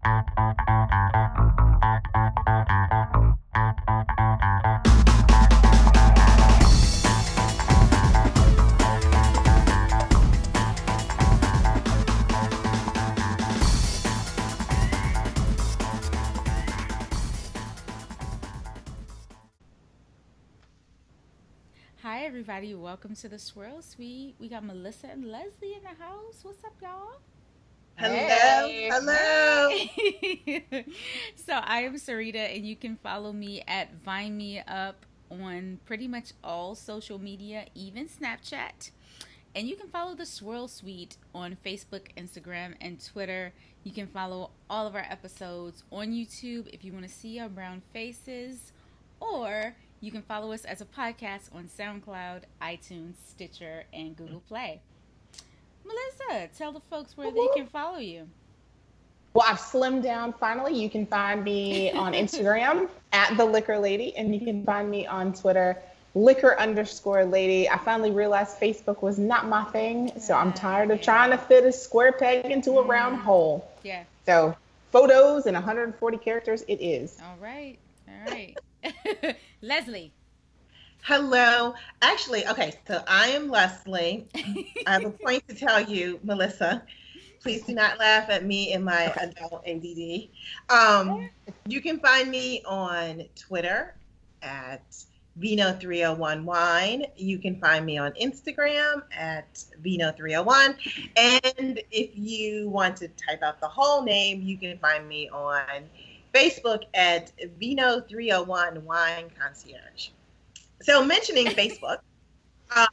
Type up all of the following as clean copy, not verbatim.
Hi, everybody. Welcome to the Swirl Suite. We got Melissa and Leslie in the house. What's up, y'all? Hello, Hey. hello. Hey. So, I am Sarita, and you can follow me at Vine Me Up on pretty much all social media, even Snapchat. And you can follow the Swirl Suite on Facebook, Instagram, and Twitter. You can follow all of our episodes on YouTube if you want to see our brown faces, or you can follow us as a podcast on SoundCloud, iTunes, Stitcher, and Google Play. Melissa, tell the folks where they can follow you. Well, I've slimmed down finally. You can find me on Instagram at the Liquor Lady, and you can find me on Twitter, liquor_lady. I finally realized Facebook was not my thing, so I'm tired of trying to fit a square peg into a round hole. Yeah. So, photos and 140 characters, it is. All right. All right. Leslie. Hello. Actually, okay, so I am Leslie. I have a point to tell you, Melissa. Please do not laugh at me and my adult ADD. You can find me on Twitter at Vino301Wine. You can find me on Instagram at Vino301. And if you want to type out the whole name, you can find me on Facebook at Vino301 Wine Concierge. So mentioning Facebook, uh,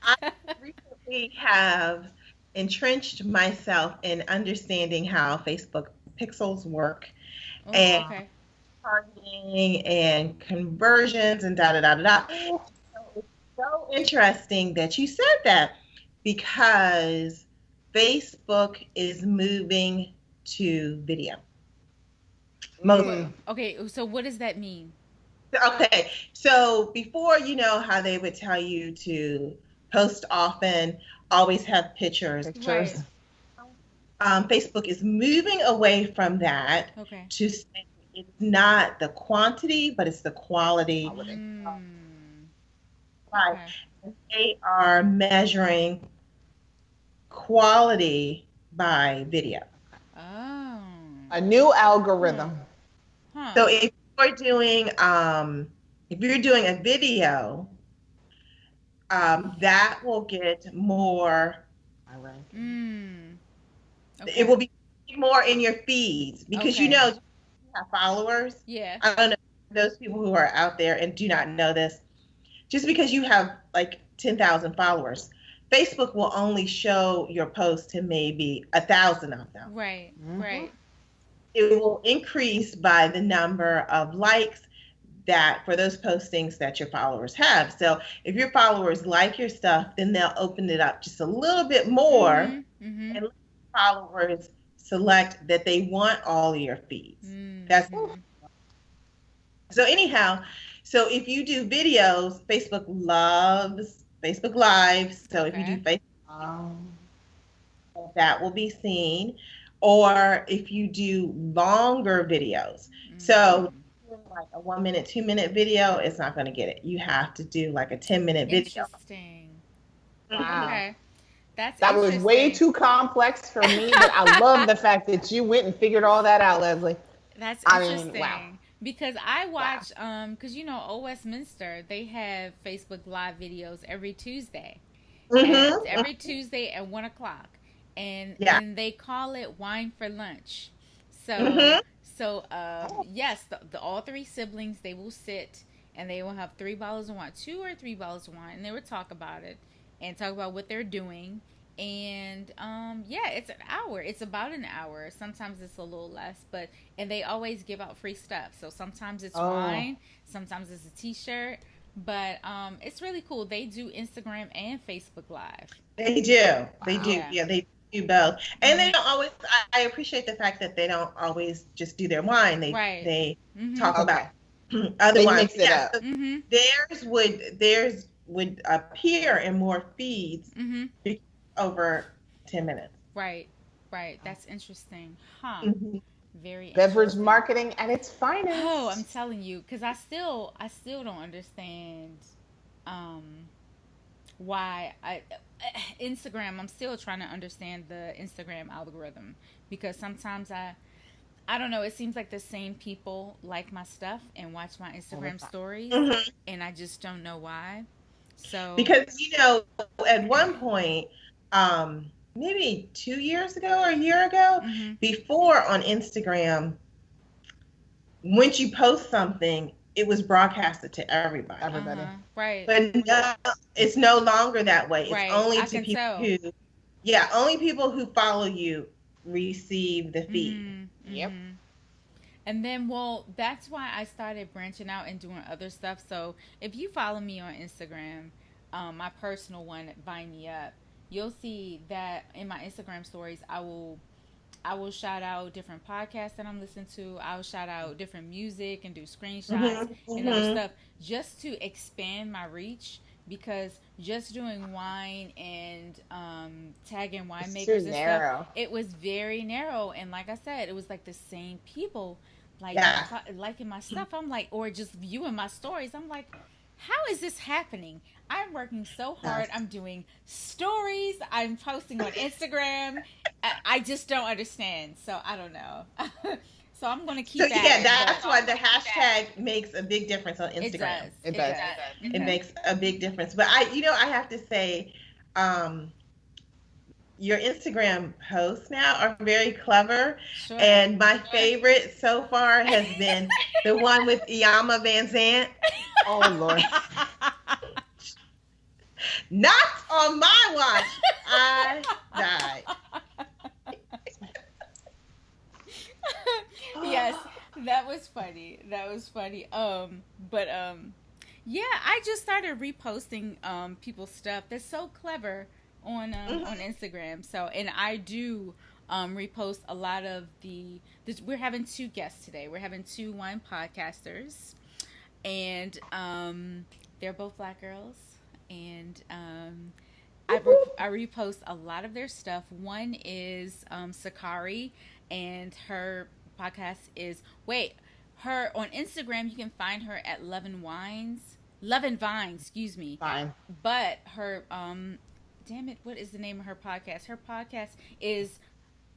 I recently have entrenched myself in understanding how Facebook pixels work Oh, and okay. targeting and conversions and da da da da da. So it's so interesting that you said that because Facebook is moving to video. Mostly. Okay. So, what does that mean? Okay, so before, you know how they would tell you to post often, always have pictures. Pictures. Facebook is moving away from that Okay. to say it's not the quantity, but it's the quality. Right. Okay. And they are measuring quality by video. Oh. A new algorithm. Huh. So if you're doing a video, that will get more. Okay. It will be more in your feeds because you Okay. know you have followers. Yeah. I don't know those people who are out there and do not know this. Just because you have like 10,000 followers, Facebook will only show your post to maybe 1,000 of them. Right. Right. It will increase by the number of likes that for those postings that your followers have. So if your followers like your stuff, then they'll open it up just a little bit more and let followers select that they want all of your feeds. That's so anyhow, so if you do videos, Facebook loves Facebook Live. So if you do Facebook, that will be seen. Or if you do longer videos. So like a 1 minute, 2 minute video, it's not going to get it. You have to do like a 10-minute video. Interesting. Wow. Okay. That was way too complex for me, but I love the fact that you went and figured all that out, Leslie. That's I interesting. mean, wow. Because I watch, because you know, O Westminster, they have Facebook Live videos every Tuesday. Every Tuesday at 1 o'clock. And they call it Wine for Lunch. So yes, the all three siblings, they will sit and they will have 3 bottles of wine, 2 or 3 bottles of wine, and they will talk about it and talk about what they're doing. And yeah, it's an hour. It's about an hour. Sometimes it's a little less, and they always give out free stuff. So sometimes it's wine, sometimes it's a T-shirt, but it's really cool. They do Instagram and Facebook Live. They do. They do. Yeah, they do both. And they don't always. I appreciate the fact that they don't always just do their wine. They talk about other They wines. mix it up. Theirs would appear in more feeds over 10 minutes. Right. That's interesting. Huh. very beverage marketing at its finest. Oh, I'm telling you, because I still don't understand why Instagram. I'm still trying to understand the Instagram algorithm, because sometimes I don't know. It seems like the same people like my stuff and watch my Instagram stories, and I just don't know why. So because at one point, maybe 2 years ago or a year ago, before on Instagram, once you post something, it was broadcasted to everybody. Right. But no, it's no longer that way. Right. It's only I to people only people who follow you receive the feed. Yep. And then, that's why I started branching out and doing other stuff. So if you follow me on Instagram, my personal one, Vine Me Up, you'll see that in my Instagram stories, I will shout out different podcasts that I'm listening to. I'll shout out different music and do screenshots and other stuff, just to expand my reach, because just doing wine and tagging winemakers and stuff, it was very narrow. And like I said, it was like the same people liking my stuff. I'm like, or just viewing my stories. I'm like, how is this happening? I'm working so hard. I'm doing stories. I'm posting on Instagram. I just don't understand. So I don't know. So I'm going to keep that. Yeah, that's why the hashtag makes a big difference on Instagram. It does. It makes a big difference. But I have to say, your Instagram posts now are very clever. Sure. And my favorite so far has been the one with Iyanla Vanzant. Oh, Lord. Not on my watch. I died. Yes, that was funny. But yeah, I just started reposting people's stuff that's so clever on Instagram. So, and I do repost a lot of we're having 2 guests today. We're having 2 wine podcasters, and they're both Black girls, and I repost a lot of their stuff. One is Sakari, and her podcast is her on Instagram. You can find her at Love and Vines, excuse me. Fine. But her damn it, what is the name of her podcast? Her podcast is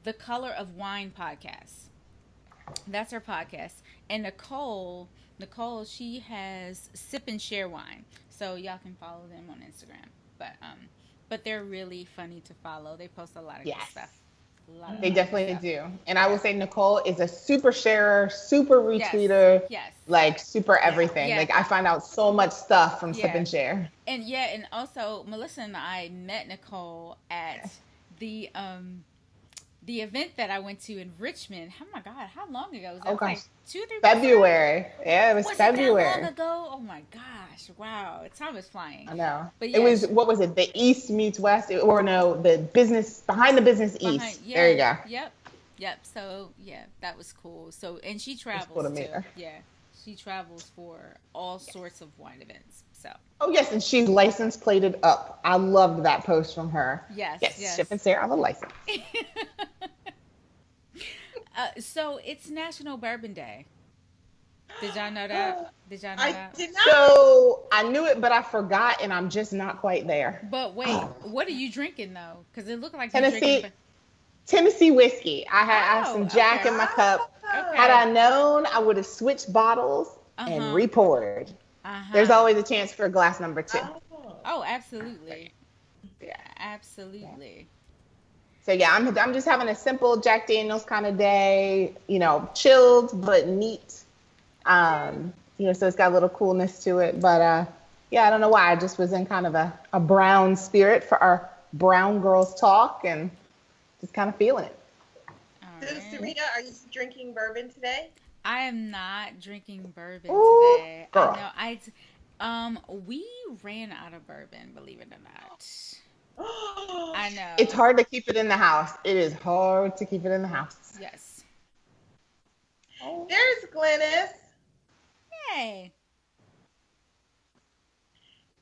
The Color of Wine Podcast. That's her podcast. And Nicole, she has Sip and Share Wine. So y'all can follow them on Instagram. But they're really funny to follow. They post a lot of good stuff. They definitely do. And I will say Nicole is a super sharer, super retweeter, like super everything. Like I find out so much stuff from Sip and Share. And also Melissa and I met Nicole at the event that I went to in Richmond. Oh my God, how long ago was that? Like 2 or 3 February. Yeah, it was February. That long ago? Oh my gosh. Wow. Time is flying. I know. But it was, what was it? The East meets West, the business, behind the business East. There you go. Yep. So yeah, that was cool. So, and she travels too. Yeah. She travels for all sorts of wine events. So. Oh yes, and she's license plated up. I loved that post from her. Yes. Sip and Share on the license. So it's National Bourbon Day. Did y'all know that? I did not. So I knew it, but I forgot, and I'm just not quite there. But wait, what are you drinking though? Because it looked like Tennessee whiskey. I had some Jack in my cup. Okay. Had I known, I would have switched bottles and re-poured. There's always a chance for glass number 2. Oh, absolutely. Yeah, absolutely. So yeah, I'm just having a simple Jack Daniel's kind of day, chilled but neat. So it's got a little coolness to it. But yeah, I don't know why. I just was in kind of a brown spirit for our Brown Girls Talk and just kind of feeling it. So, Sarita, are you drinking bourbon today? I am not drinking bourbon today. Girl. I know. We ran out of bourbon, believe it or not. I know. It's hard to keep it in the house. It is hard to keep it in the house. Yes. There's Glennis. Hey.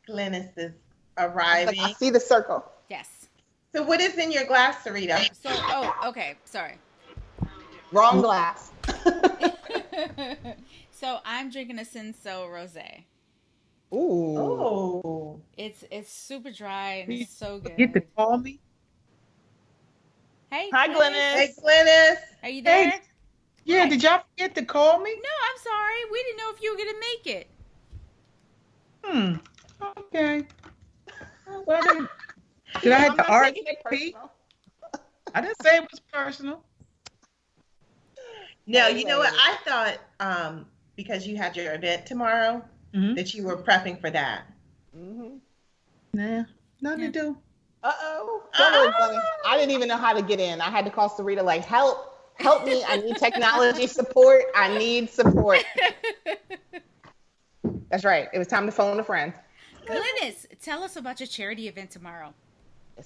Glennis is arriving. I see the circle. Yes. So what is in your glass, Sarita? So, okay. Sorry. Wrong glass. So I'm drinking a Cinsault Rosé. Ooh. Oh. It's super dry and it's so good. Get to call me. Hey, Hi, Glennis. Hey, Glennis. Glennis. Are you there? Hey. Yeah, did y'all forget to call me? No, I'm sorry. We didn't know if you were gonna make it. Okay. Well, did I have I'm to not argue? taking it personal. I didn't say it was personal. No, you know what? I thought because you had your event tomorrow that you were prepping for that. Mm-hmm. Nah, nothing to do. Uh-oh. Don't worry, Glennis. I didn't even know how to get in. I had to call Sarita like, help me. I need technology support. I need support. That's right. It was time to phone a friend. Glennis, tell us about your charity event tomorrow.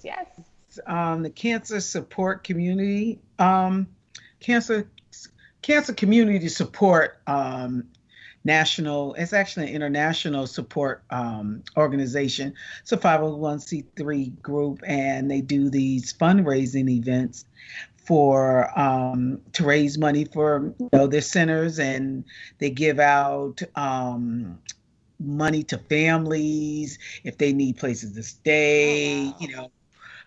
Yes. The cancer support community, cancer community support national. It's actually an international support organization. It's a 501c3 group, and they do these fundraising events for to raise money for their centers, and they give out money to families if they need places to stay. Oh, wow.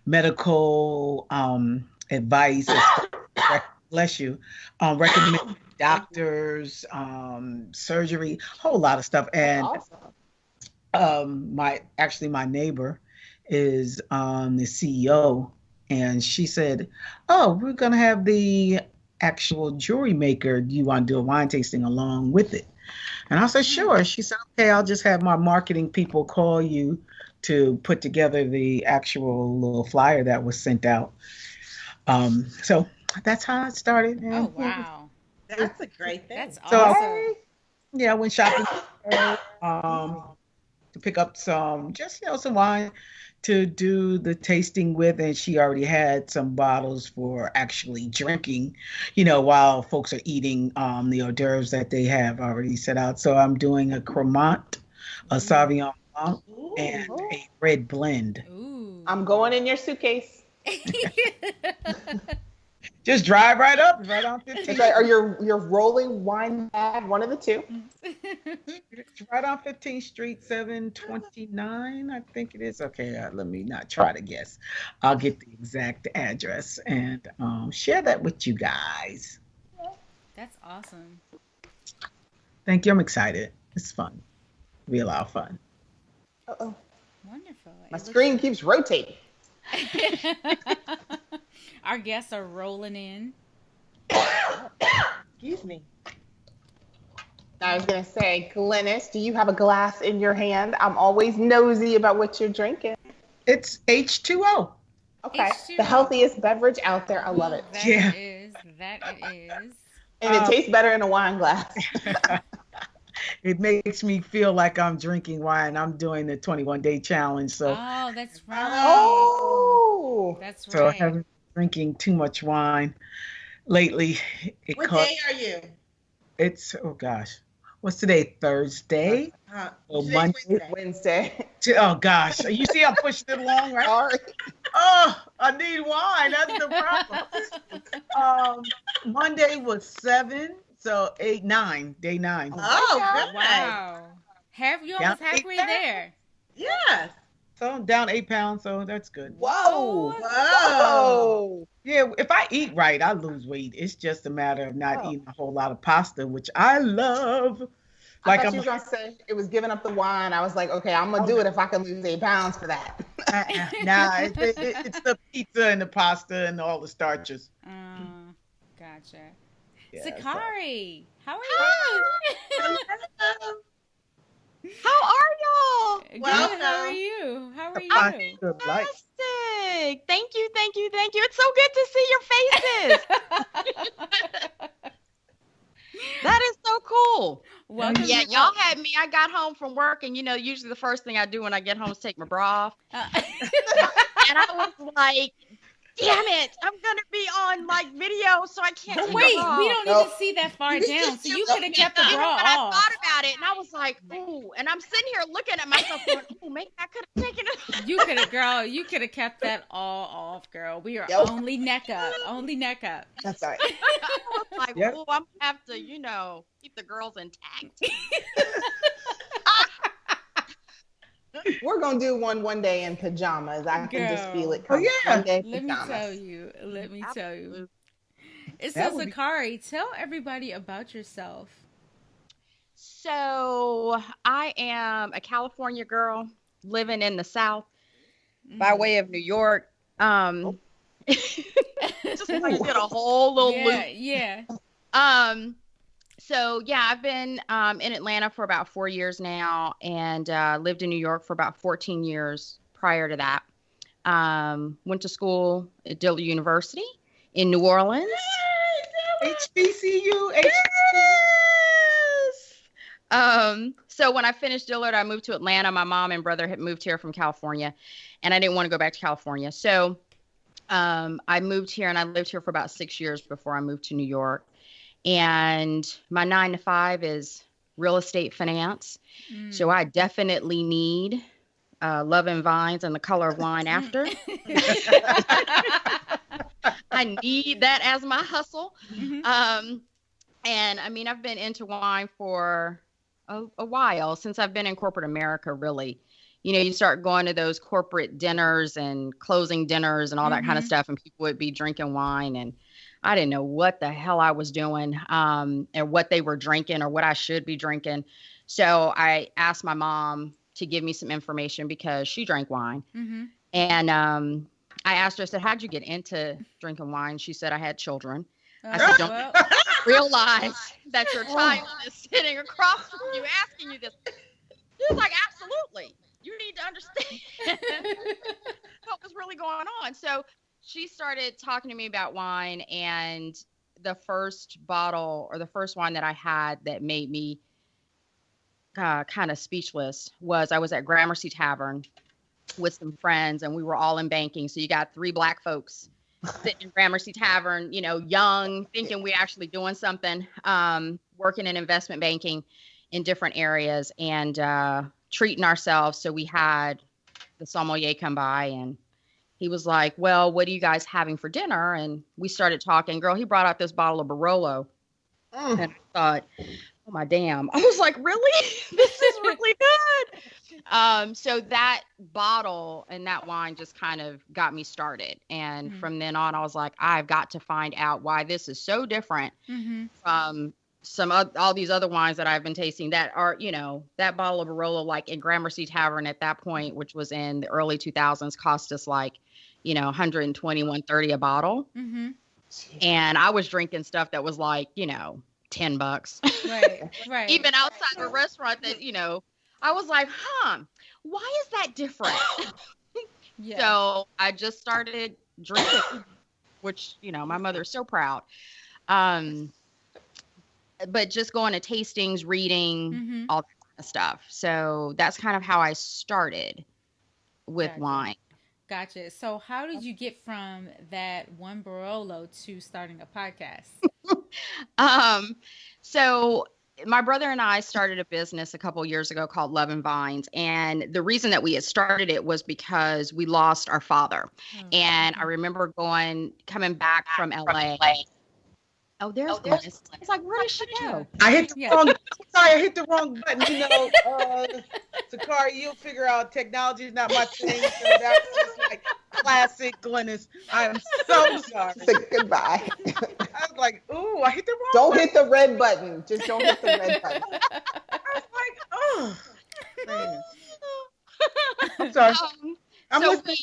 Medical advice. Bless you. Recommend doctors, surgery, whole lot of stuff. And Awesome. my neighbor is the CEO, and she said, "Oh, we're gonna have the actual jewelry maker. Do you want to do a wine tasting along with it?" And I said, "Sure." She said, "Okay, I'll just have my marketing people call you to put together the actual little flyer that was sent out." So that's how it started. Oh, wow. That's a great thing. That's So, awesome. yeah, I went shopping to pick up some wine to do the tasting with, and she already had some bottles for actually drinking, while folks are eating the hors d'oeuvres that they have already set out. So I'm doing a Cremant, a Sauvignon Blanc, and a red blend. Ooh. I'm going in your suitcase. Just drive right up, right on 15th. That's right. Or your rolling wine bag, one of the two. It's right on 15th Street, 729, I think it is. Okay, let me not try to guess. I'll get the exact address and share that with you guys. That's awesome. Thank you. I'm excited. It's fun. It'll be a lot of fun. Uh-oh. Wonderful. My screen keeps rotating. Our guests are rolling in. Excuse me. I was going to say, Glennis, do you have a glass in your hand? I'm always nosy about what you're drinking. It's H2O. Okay. H2O. The healthiest beverage out there. I love it. That Yeah. it is. And it tastes better in a wine glass. It makes me feel like I'm drinking wine. I'm doing the 21-day challenge. So, Oh, that's right. Oh. That's so I right. haven't been drinking too much wine lately. What day are you? It's, oh gosh, what's today? Thursday? Oh, Today's Monday? Wednesday. Oh gosh, you see I'm pushing it along, right? Sorry. Oh, I need wine. That's the problem. Monday was 7, so 8, 9, day 9. Oh, good. Wow. You almost halfway there. Yes. So I'm down 8 pounds, so that's good. Whoa. Whoa. Whoa. Yeah, if I eat right, I lose weight. It's just a matter of not eating a whole lot of pasta, which I love. I thought you were going to say it was giving up the wine. I was like, okay, I'm going to do it if I can lose 8 pounds for that. Nah, it's the pizza and the pasta and all the starches. Gotcha. Yeah, Sakari, how are you? How are y'all? Good. Welcome. How are you? How are I'm you? good, like. Fantastic. Thank you. It's so good to see your faces. That is so cool. Welcome. Yeah, y'all had me. I got home from work, and usually the first thing I do when I get home is take my bra off. And I was like, damn it, I'm gonna be on like video, so I can't. But take wait, it off. we don't even see that far down, so you could have kept the bra But I off. thought about it, and I was like, ooh, and I'm sitting here looking at myself going, oh, maybe I could have taken it. You could have, girl. You could have kept that all off, girl. We are only neck up. Only neck up. That's right. I was like, Yep. oh, I'm gonna have to, you know, keep the girls intact. We're gonna do one day in pajamas. I can just feel it Girl. coming. Oh, yeah. One day Let me pajamas. tell you. Let me tell you. It That says, would be- Zakari, tell everybody about yourself. So I am a California girl living in the South by way of New York. Just like did a whole little loop. Yeah. So yeah, I've been in Atlanta for about 4 years now, and lived in New York for about 14 years prior to that. Went to school at Dillard University in New Orleans. HBCU. So when I finished Dillard, I moved to Atlanta. My mom and brother had moved here from California, and I didn't want to go back to California. So I moved here, and I lived here for about 6 years before I moved to New York. And my 9 to 5 is real estate finance. So I definitely need Love and Vines and The Color of Wine after. I need that as my hustle. And I mean, I've been into wine for a while, since I've been in corporate America, really. You know, you start going to those corporate dinners and closing dinners and all that kind of stuff, and people would be drinking wine, and I didn't know what the hell I was doing, and what they were drinking or what I should be drinking. So I asked my mom to give me some information because she drank wine. And I asked her, I said, how'd you get into drinking wine? She said, I had children. I said, don't realize that your child is sitting across from you asking you this. She was like, absolutely. You need to understand what was really going on. So she started talking to me about wine, and the first bottle, or the first wine that I had that made me kind of speechless, was I was at Gramercy Tavern with some friends, and we were all in banking. So you got 3 Black folks sitting in Gramercy Tavern, you know, young, thinking we're actually doing something, working in investment banking in different areas, and treating ourselves. So we had the sommelier come by, and he was like, well, what are you guys having for dinner? And we started talking. Girl, he brought out this bottle of Barolo. And I thought, oh my damn. I was like, really? This is really good. So that bottle and that wine just kind of got me started. And from then on, I was like, I've got to find out why this is so different from all these other wines that I've been tasting that are, you know, that bottle of Barolo, like in Gramercy Tavern at that point, which was in the early 2000s, cost us like, you know, $120, $130 a bottle. And I was drinking stuff that was like, you know, $10. Right. Even outside the restaurant, that, you know, I was like, why is that different? So I just started drinking, which, you know, my mother's so proud. But just going to tastings, reading, all that kind of stuff. So that's kind of how I started with wine. Gotcha. So how did you get from that one Barolo to starting a podcast? So my brother and I started a business a couple years ago called Love and Vines. And the reason that we had started it was because we lost our father. And I remember coming back from LA. Oh, there's Glynis. It's like, where did she go? I hit the wrong. Sorry, I hit the wrong button. You know, Zakari, you'll figure out technology is not my thing. So that's just like classic Glynis. I am so sorry. Goodbye. I was like, ooh, I hit the wrong. Don't hit the red button. Just don't hit the red button. I was like, oh. Man. I'm sorry. I'm listening.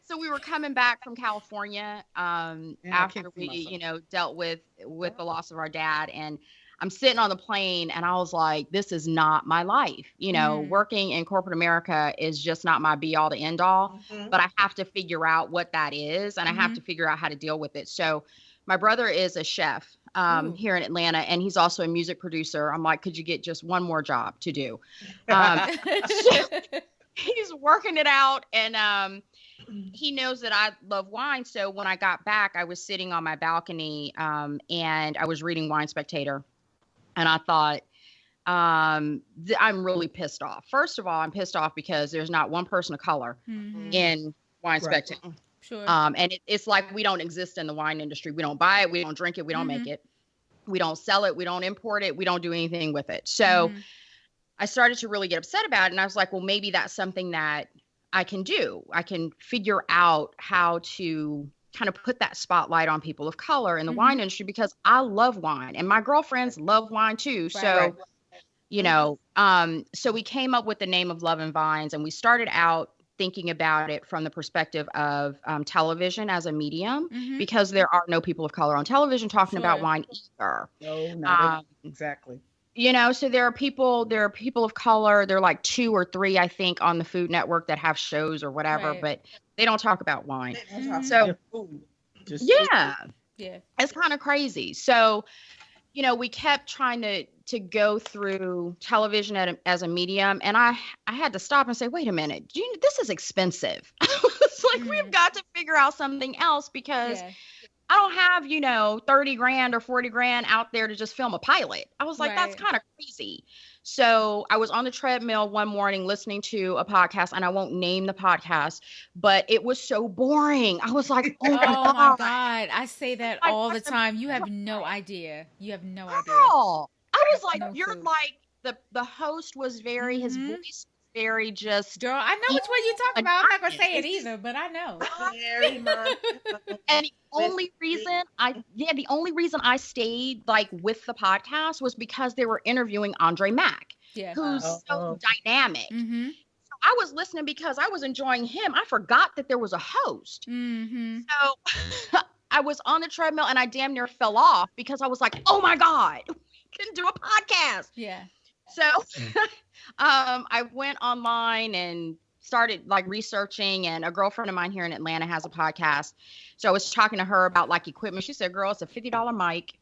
So we were coming back from California after we, you know, dealt with the loss of our dad. And I'm sitting on the plane, and I was like, this is not my life. You know, working in corporate America is just not my be all to end all. But I have to figure out what that is, and I have to figure out how to deal with it. So my brother is a chef here in Atlanta, and he's also a music producer. I'm like, could you get just one more job to do? So he's working it out, and he knows that I love wine. So when I got back, I was sitting on my balcony and I was reading Wine Spectator. And I thought, I'm really pissed off. First of all, I'm pissed off because there's not one person of color in Wine Spectator. Sure. And it's like we don't exist in the wine industry. We don't buy it. We don't drink it. We don't make it. We don't sell it. We don't import it. We don't do anything with it. So I started to really get upset about it. And I was like, well, maybe that's something that I can do. I can figure out how to kind of put that spotlight on people of color in the wine industry, because I love wine and my girlfriends love wine too. So, you know, so we came up with the name of Love and Vines, and we started out thinking about it from the perspective of television as a medium, because there are no people of color on television talking about wine either. No, not exactly. You know, so there are people of color. There are like 2 or 3, I think, on the Food Network that have shows or whatever, but they don't talk about wine. So, yeah, it's kind of crazy. So, you know, we kept trying to go through television as a medium, and I had to stop and say, wait a minute, this is expensive. It's like we've got to figure out something else, because I don't have, you know, 30 grand or 40 grand out there to just film a pilot. I was like, that's kind of crazy. So I was on the treadmill one morning listening to a podcast, and I won't name the podcast, but it was so boring. I was like, oh my God. I say that all the time. You have no idea. You have no idea. I was like, like, the host was very, his voice was very just. Girl, I know which one you're talking about. I'm not going to say it either, but I know. Very much. And the only reason I stayed like with the podcast was because they were interviewing Andre Mack, who's so dynamic. So I was listening because I was enjoying him. I forgot that there was a host. So I was on the treadmill and I damn near fell off because I was like, oh my God, we can do a podcast. Yeah. So I went online and started like researching, and a girlfriend of mine here in Atlanta has a podcast. So I was talking to her about like equipment. She said, girl, it's a $50 mic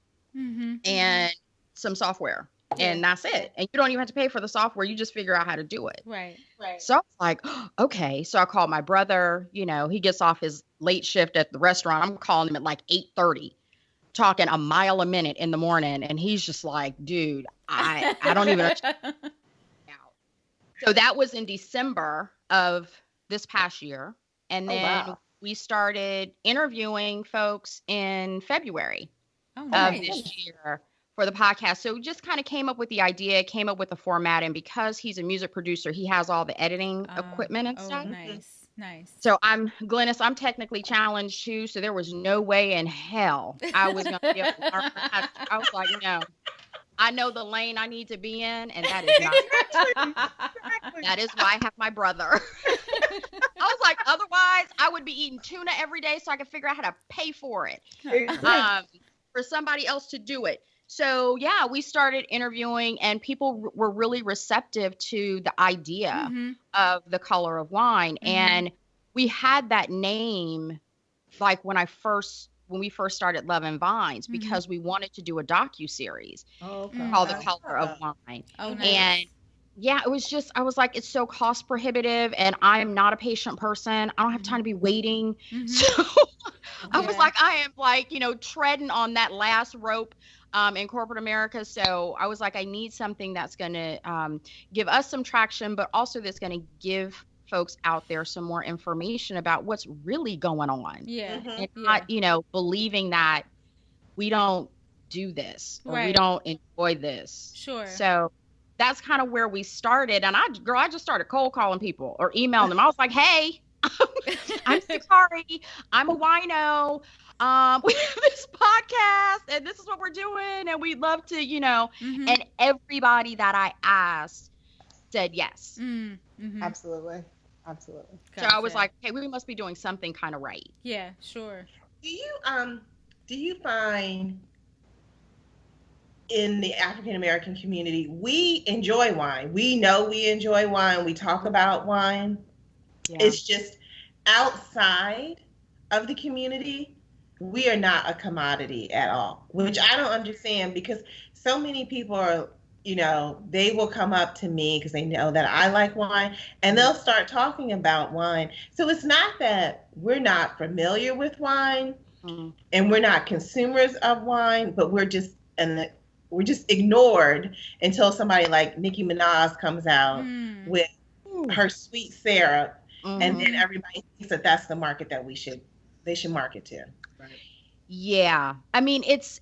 and some software. And that's it. And you don't even have to pay for the software. You just figure out how to do it. Right. So I was like, okay. So I called my brother. You know, he gets off his late shift at the restaurant. I'm calling him at like 8:30, talking a mile a minute in the morning. And he's just like, dude, I don't even know. So that was in December of this past year. And then we started interviewing folks in February of this year for the podcast. So we just kind of came up with the idea, came up with the format. And because he's a music producer, he has all the editing equipment and stuff. Nice. So Glennis, I'm technically challenged too. So there was no way in hell I was going to be able to learn. I was like, no. I know the lane I need to be in, and that is not. That is why I have my brother. I was like, otherwise, I would be eating tuna every day so I could figure out how to pay for it, for somebody else to do it. So, yeah, we started interviewing, and people were really receptive to the idea of The Color of Wine. And we had that name, like when we first started Love and Vines, because we wanted to do a docuseries called The Color of Wine. Oh, nice. And yeah, it was just, I was like, it's so cost prohibitive, and I'm not a patient person. I don't have time to be waiting. So I was like, I am like, you know, treading on that last rope in corporate America. So I was like, I need something that's going to give us some traction, but also that's going to give folks out there some more information about what's really going on. And not, you know, believing that we don't do this or we don't enjoy this. So that's kind of where we started. And I just started cold calling people or emailing them. I was like, hey, I'm Sakari. I'm a wino. We have this podcast and this is what we're doing. And we'd love to, you know, and everybody that I asked said yes. Absolutely. Gotcha. So I was like, hey, we must be doing something kind of right. Yeah, sure. Do you find in the African American community, we enjoy wine? We know we enjoy wine. We talk about wine. It's just outside of the community, we are not a commodity at all, which I don't understand, because so many people are, they will come up to me because they know that I like wine, and they'll start talking about wine. So it's not that we're not familiar with wine and we're not consumers of wine, but we're just ignored until somebody like Nicki Minaj comes out with her sweet syrup, and then everybody thinks that that's the market that they should market to. Right. Yeah. I mean, it's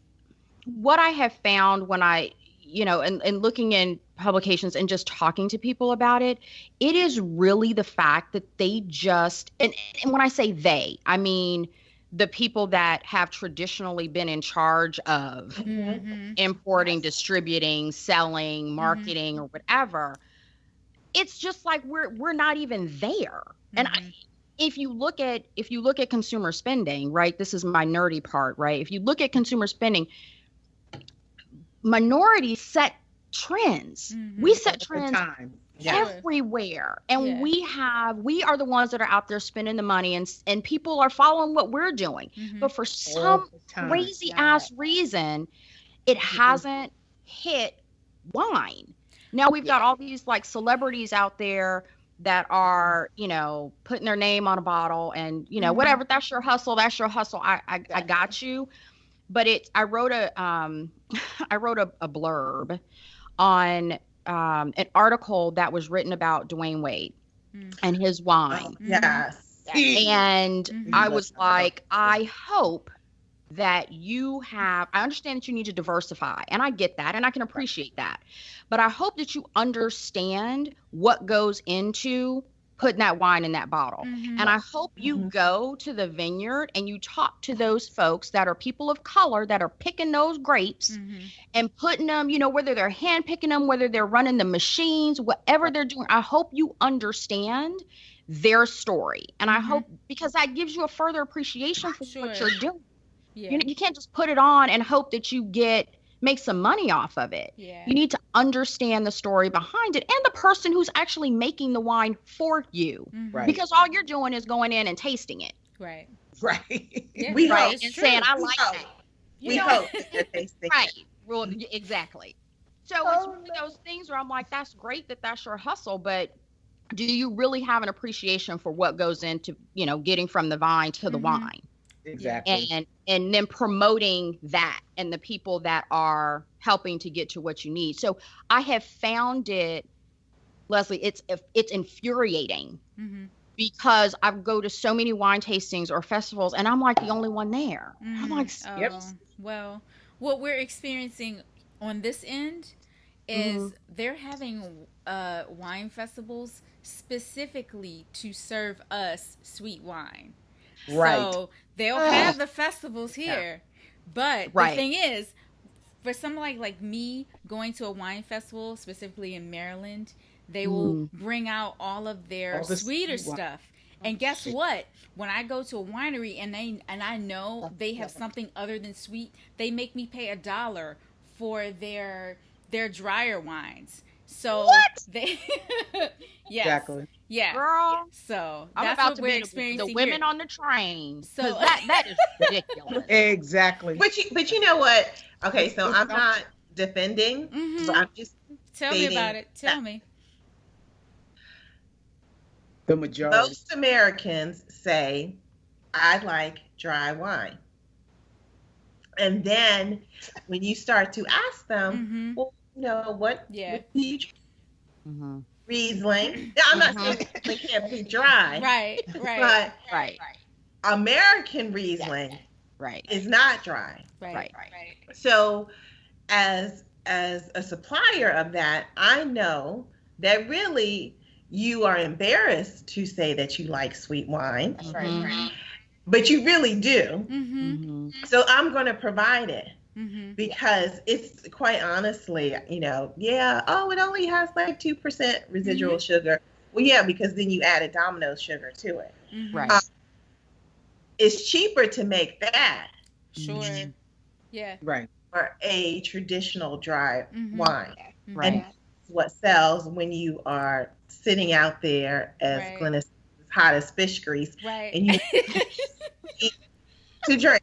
what I have found when I, and looking in publications and just talking to people about it, it is really the fact that they just, and when I say they, I mean the people that have traditionally been in charge of importing, distributing, selling, marketing, or whatever. It's just like we're not even there. And if you look at consumer spending, right? This is my nerdy part, right? If you look at consumer spending, minorities set trends. We set trends everywhere, and we are the ones that are out there spending the money, and people are following what we're doing. But for some crazy ass reason, it hasn't hit wine. Now we've got all these like celebrities out there that are, putting their name on a bottle and, whatever, that's your hustle. I got you. But I wrote a blurb on an article that was written about Dwayne Wade and his wine. Yes. And I was like, I hope that I understand that you need to diversify, and I get that, and I can appreciate that. But I hope that you understand what goes into putting that wine in that bottle. And I hope you go to the vineyard and you talk to those folks that are people of color that are picking those grapes and putting them, whether they're hand picking them, whether they're running the machines, whatever they're doing. I hope you understand their story. And I hope, because that gives you a further appreciation for what you're doing. Yeah. You can't just put it on and hope that you make some money off of it. Yeah. You need to understand the story behind it and the person who's actually making the wine for you. Right. Because all you're doing is going in and tasting it. Right. Right. Yeah. We right. hope. And saying, I like that. We hope that they're tasting right. it. Well, exactly. So it's one of those things where I'm like, that's great that that's your hustle, but do you really have an appreciation for what goes into, getting from the vine to the wine? Exactly. And then promoting that and the people that are helping to get to what you need. So I have found it, Leslie, it's infuriating because I go to so many wine tastings or festivals and I'm like the only one there. I'm like, well, what we're experiencing on this end is they're having wine festivals specifically to serve us sweet wine. Right. So they'll have the festivals here. But the thing is, for someone like me going to a wine festival, specifically in Maryland, they will bring out all of their sweeter stuff. And guess what? When I go to a winery and I know they have something other than sweet, they make me pay $1 for their drier wines. So they Exactly. Yeah. Girl. So I'm that's about what to we're be experiencing the women here. on the train. So that is ridiculous. Exactly. But you know what? Okay, so I'm not defending. So I'm just tell me about it. Tell me. The majority. Most Americans say, I like dry wine. And then when you start to ask them, well, what do you Riesling. I'm not saying it can't be dry. Right. But American Riesling is not dry. Right. So as a supplier of that, I know that really you are embarrassed to say that you like sweet wine. Right. But you really do. So I'm going to provide it. Because it's quite honestly, it only has like 2% residual sugar. Well, yeah, because then you added Domino's sugar to it. Right. It's cheaper to make that. Sure. Yeah. Right. Or a traditional dry wine. Right. And that's what sells when you are sitting out there, as Glennis, as hot as fish grease. Right. And you to drink.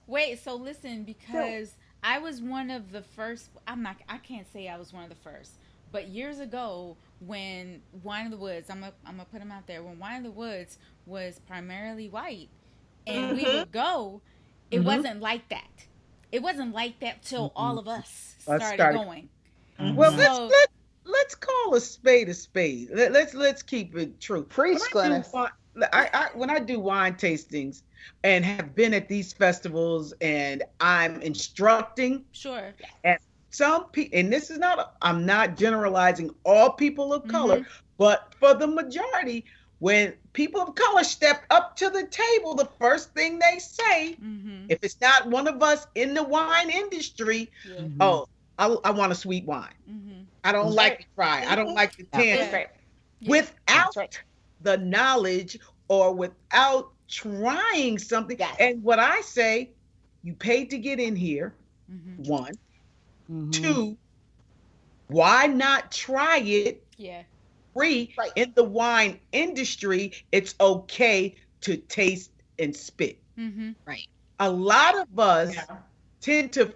Wait, so listen, because I was one of the first. I can't say I was one of the first, but years ago when Wine of the Woods, I'm gonna put them out there. When Wine of the Woods was primarily white, and we would go, it wasn't like that. It wasn't like that till all of us started going. Well, let's call a spade a spade. Let's keep it true. Preach, Glennis. When I do wine tastings and have been at these festivals and I'm instructing, sure, and some people, and this is not, I'm not generalizing all people of color, but for the majority, when people of color step up to the table, the first thing they say, if it's not one of us in the wine industry, oh, I want a sweet wine. I don't like the dry. I don't like the tannin. Without the knowledge or without trying something. And what I say, you paid to get in here, one. Two, why not try it? Three, in the wine industry, it's okay to taste and spit. Right. A lot of us tend to,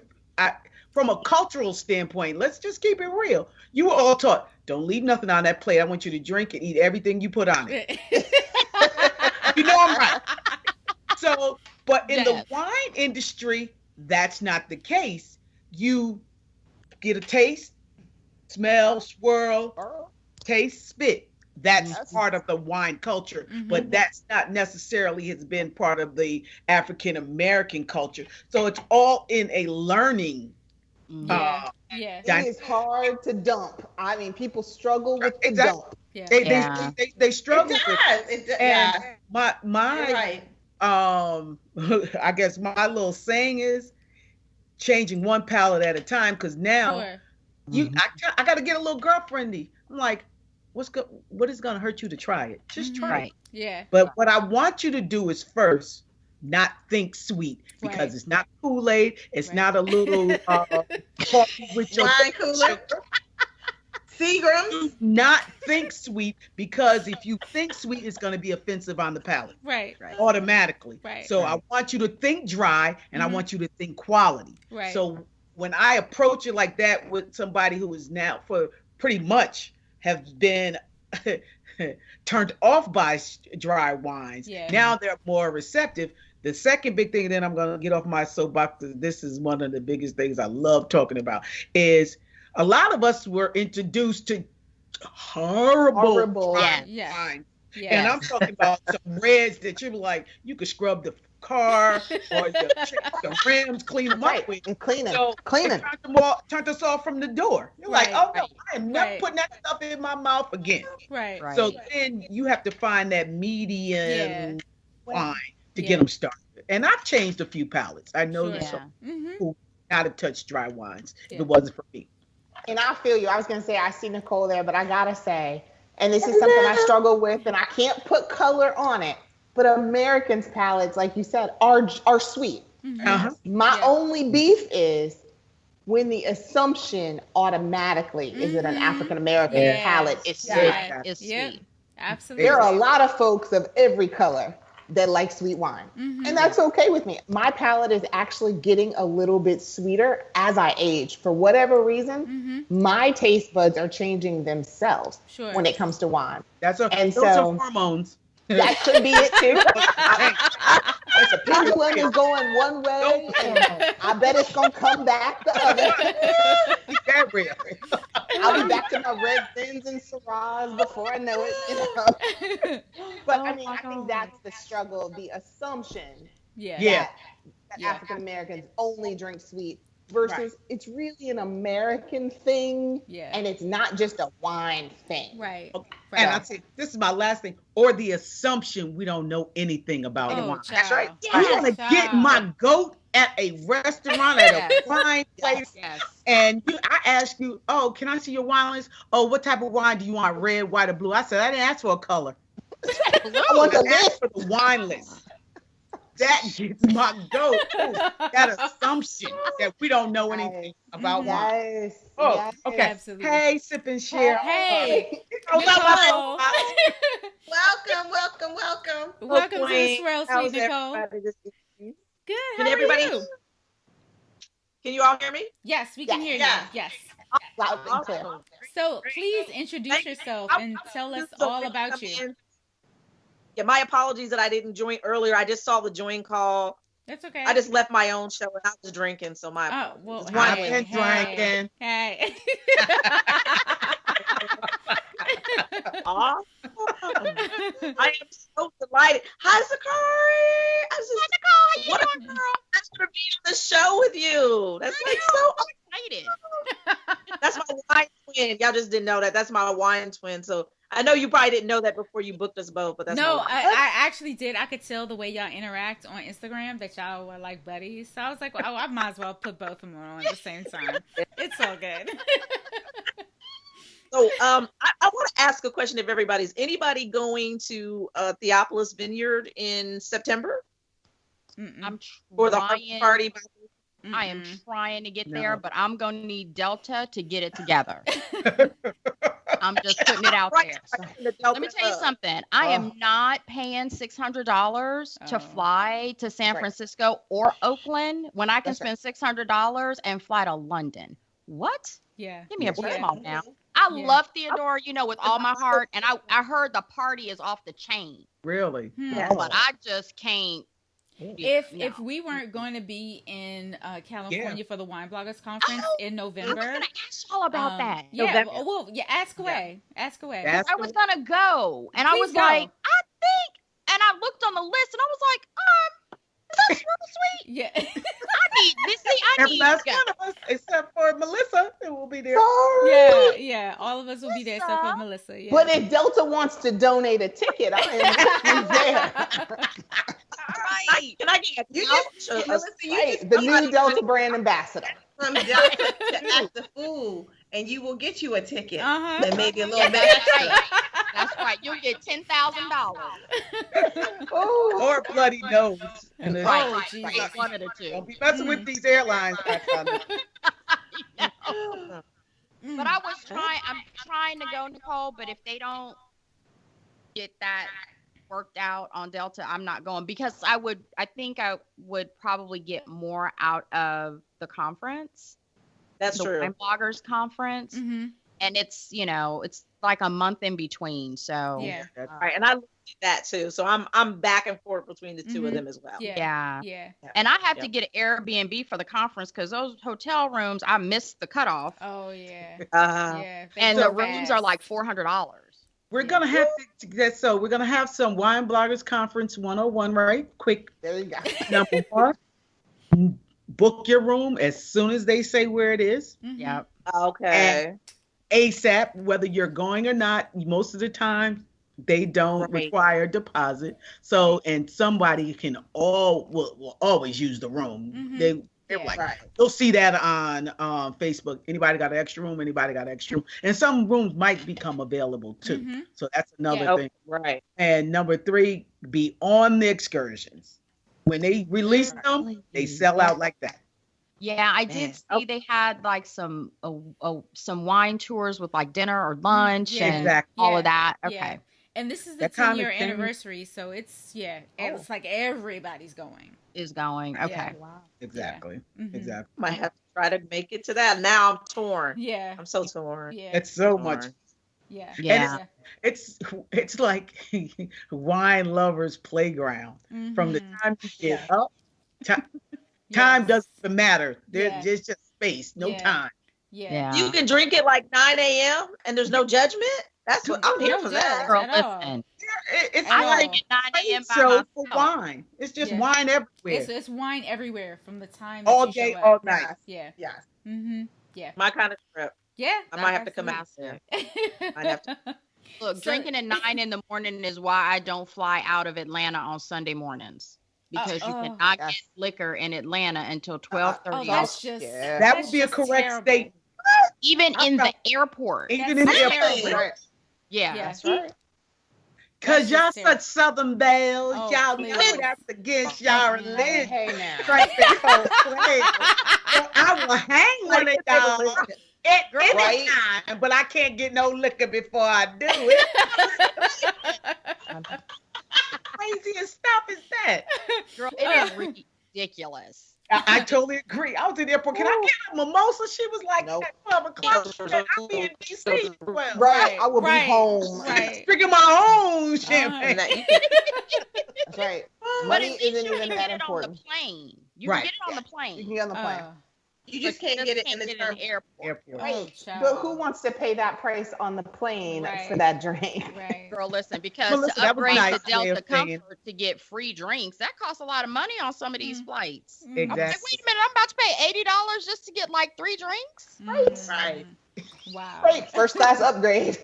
from a cultural standpoint, let's just keep it real. You were all taught, don't leave nothing on that plate. I want you to drink and eat everything you put on it. You know I'm right. So, but in the wine industry, that's not the case. You get a taste, smell, swirl, taste, spit. That's part of the wine culture, but that's not necessarily has been part of the African American culture. So it's all in a learning. It is hard to dump. I mean, people struggle with the dump. They struggle with it. And my I guess my little saying is changing one palate at a time, because now I got to get a little girlfriendy. I'm like, what is going to hurt you to try it? Just try it. But what I want you to do is first not think sweet, because it's not Kool-Aid. It's not a little coffee with your wine cooler. Seagram. Do not think sweet, because if you think sweet, it's going to be offensive on the palate. Automatically. So I want you to think dry, and I want you to think quality. So when I approach it like that with somebody who is now for pretty much have been turned off by dry wines, now they're more receptive. The second big thing, then I'm going to get off my soapbox, this is one of the biggest things I love talking about, is a lot of us were introduced to horrible wines. And I'm talking about some reds that you're like, you could scrub the car or the rims, clean them up with. And clean them. So turned us off from the door. You're like, oh no, I am never putting that stuff in my mouth again. So then you have to find that medium wine to get them started. And I've changed a few palates. I know there's some who not have touched dry wines if it wasn't for me. And I feel you. I was going to say, I see Nicole there, but I got to say, and this is something I struggle with, and I can't put color on it, but Americans' palates, like you said, are sweet. My only beef is when the assumption automatically is that an African American palate is sweet. It's sweet. Absolutely. There are a lot of folks of every color that like sweet wine. And that's okay with me. My palate is actually getting a little bit sweeter as I age. For whatever reason, my taste buds are changing themselves when it comes to wine. Those are hormones. That could be it too. The pendulum is going one way, and I bet it's gonna come back the other. I'll be back to my red thins and Syrahs before I know it. But I mean, I think that's the struggle, the assumption that African Americans only drink sweet, versus it's really an American thing, and it's not just a wine thing. And I'd say this is my last thing, or the assumption we don't know anything about wine. That's right. I want to get my goat at a restaurant, at a wine place, and I ask you, oh, can I see your wine list? Oh, what type of wine do you want, red, white, or blue? I said, I didn't ask for a color. I want to ask for the wine list. That gets my goat. That assumption that we don't know anything about wine. Okay. Absolutely. Hey, Sip and Share. Hey. Welcome. Welcome to the Swirl Suite, Nicole. Good. How are you? Can you all hear me? Yes, we can hear you. Yes. Loud and clear. Awesome. So please introduce yourself and tell us all about you. Yeah, my apologies that I didn't join earlier. I just saw the join call. That's okay. I just left my own show and I was drinking, so my Oh, well, apologies. I've hey, been drinking. Hey. Awesome. I am so delighted. Hi, Sakari. I'm just, Nicole, how what you a doing, girl? I should be on the show with you. That's like so. Excited. That's my wine twin. Y'all just didn't know that. That's my wine twin. So I know you probably didn't know that before you booked us both, but that's No, my wine. I actually did. I could tell the way y'all interact on Instagram that y'all were like buddies. So I was like, well, I might as well put both of them on at the same time. It's all good. So I want to ask a question of everybody. Is anybody going to Theopolis Vineyard in September I'm for the harvest trying. party? I am trying to get No. there, but I'm going to need Delta to get it together. I'm just putting it out there. Let me tell you something. I am not paying $600 to fly to San Right. Francisco or Oakland when I can That's right. spend $600 and fly to London. What? Yeah. Give me a That's break right. on now. I Yeah. love Theodore, with all my heart, and I heard the party is off the chain, Really? Yeah. but I just can't. If we weren't going to be in California for the Wine Bloggers Conference in I November, was gonna ask y'all about that. Yeah, November. well, yeah. Ask away. Ask away. That's I was gonna go, and I Please was go. like, I think, and I looked on the list, and I was like, is that real sweet? Yeah. I need this. See, I every need last to go. one of us, except for Melissa, who will be there. Yeah. All of us will be there except for Melissa. Yeah. But if Delta wants to donate a ticket, I am there. Right. Can I get You a just, couch? Melissa, you Right, just the new Delta brand ambassador. from Delta to act the fool, and you will get you a ticket Uh-huh. and maybe a little bit That's extra. right. That's right. You'll get $10,000. Ooh. Or bloody nose. And Right. Oh, right. Jesus. Right. One of the two. Don't be messing with these airlines. But I was trying. I'm trying to go, Nicole. But if they don't get that worked out on Delta, I'm not going because I think I would probably get more out of the conference. That's the true. Wine Bloggers Conference, Mm-hmm. and it's it's like a month in between. So Yeah. Right, and I looked at that too. So I'm back and forth between the two of them as well. Yeah. yeah. Yeah. And I have to Yep. get an Airbnb for the conference because those hotel rooms I missed the cutoff, Oh yeah. Uh, Yeah. They and go the rooms are fast. like $400. We're gonna have to get we're gonna have some Wine Bloggers Conference 101, right? Quick. There you go. Number one, book your room as soon as they say where it is. Mhm. Yep. Okay. ASAP, whether you're going or not. Most of the time, they don't Right. require deposit. So, and somebody will always use the room. Mhm. They're Yeah. like, Right. you'll see that on Facebook. Anybody got an extra room? Anybody got an extra room? And some rooms might become available too. Mhm. So that's another Yeah. thing. Right. And number three, be on the excursions. When they release them, they sell out like that. Yeah, I Man. did see they had like some wine tours with like dinner or lunch Yeah. and Exactly. all Yeah. of that. Yeah. Okay. And this is the That kind of 10-year thing. anniversary, so it's it's like everybody's going. Is going. Okay. Wow. Exactly. Mhm. Exactly. Might have to try to make it to that. Now I'm torn. Yeah. I'm so torn. Yeah. It's so much. Torn. Yeah. Yeah. It's like wine lovers playground. From the Mhm. time you get Yeah. up, time Yes. doesn't even matter. Yeah. There's just space, no Yeah. time. Yeah. Yeah. You can drink it like 9 a.m. and there's no judgment. That's what I'm here No for judge. that. Girl, at all. listen. It's I I like drink at 9 a.m. a by show for myself. wine. It's just Yeah. wine everywhere. It's wine everywhere from the time that All you day, show all up. night. Yeah. Yes. Mm-hmm. Yeah. My kind of trip. Yeah. I might have to come out absolutely. there. I'd have to. Look, So- drinking at 9 in the morning is why I don't fly out of Atlanta on Sunday mornings. Because you cannot yes. get liquor in Atlanta until 12:30. Oh, that's just Yeah. That that's would be a just correct terrible. statement. Even I in the felt- airport. Even That's in the terrible. airport. Right. Yeah. Yeah. That's right. Because That's y'all just such terrible. Southern belles. Oh, y'all please. know that's against y'all religion. Hey now. Straight the cold flag. So I will hang with it, y'all. At any time, but I can't get no liquor before I do it. Crazy as stuff is that? Girl, it is ridiculous. I totally agree. I was in the airport. Can I get a mimosa? She was like, Nope. at 12 o'clock. I'll be in DC. Well, Right. I will be home. Right. drinking my own champagne. That's right. But Money at least isn't you even can that get it important. on the plane. You Right. can get it on the plane. You can get on the plane. You just But can't get it in the can't get terminal. airport. Oh, But who wants to pay that price on the plane Right. for that drink? Right. Girl, listen, because Well, listen, to that was upgrade nice to way Delta of saying- Comfort to get free drinks, that costs a lot of money on some of these flights. Mm. I'm like, Exactly. wait a minute, I'm about to pay $80 just to get like 3 drinks? Right. Wow. Great. First class upgrade.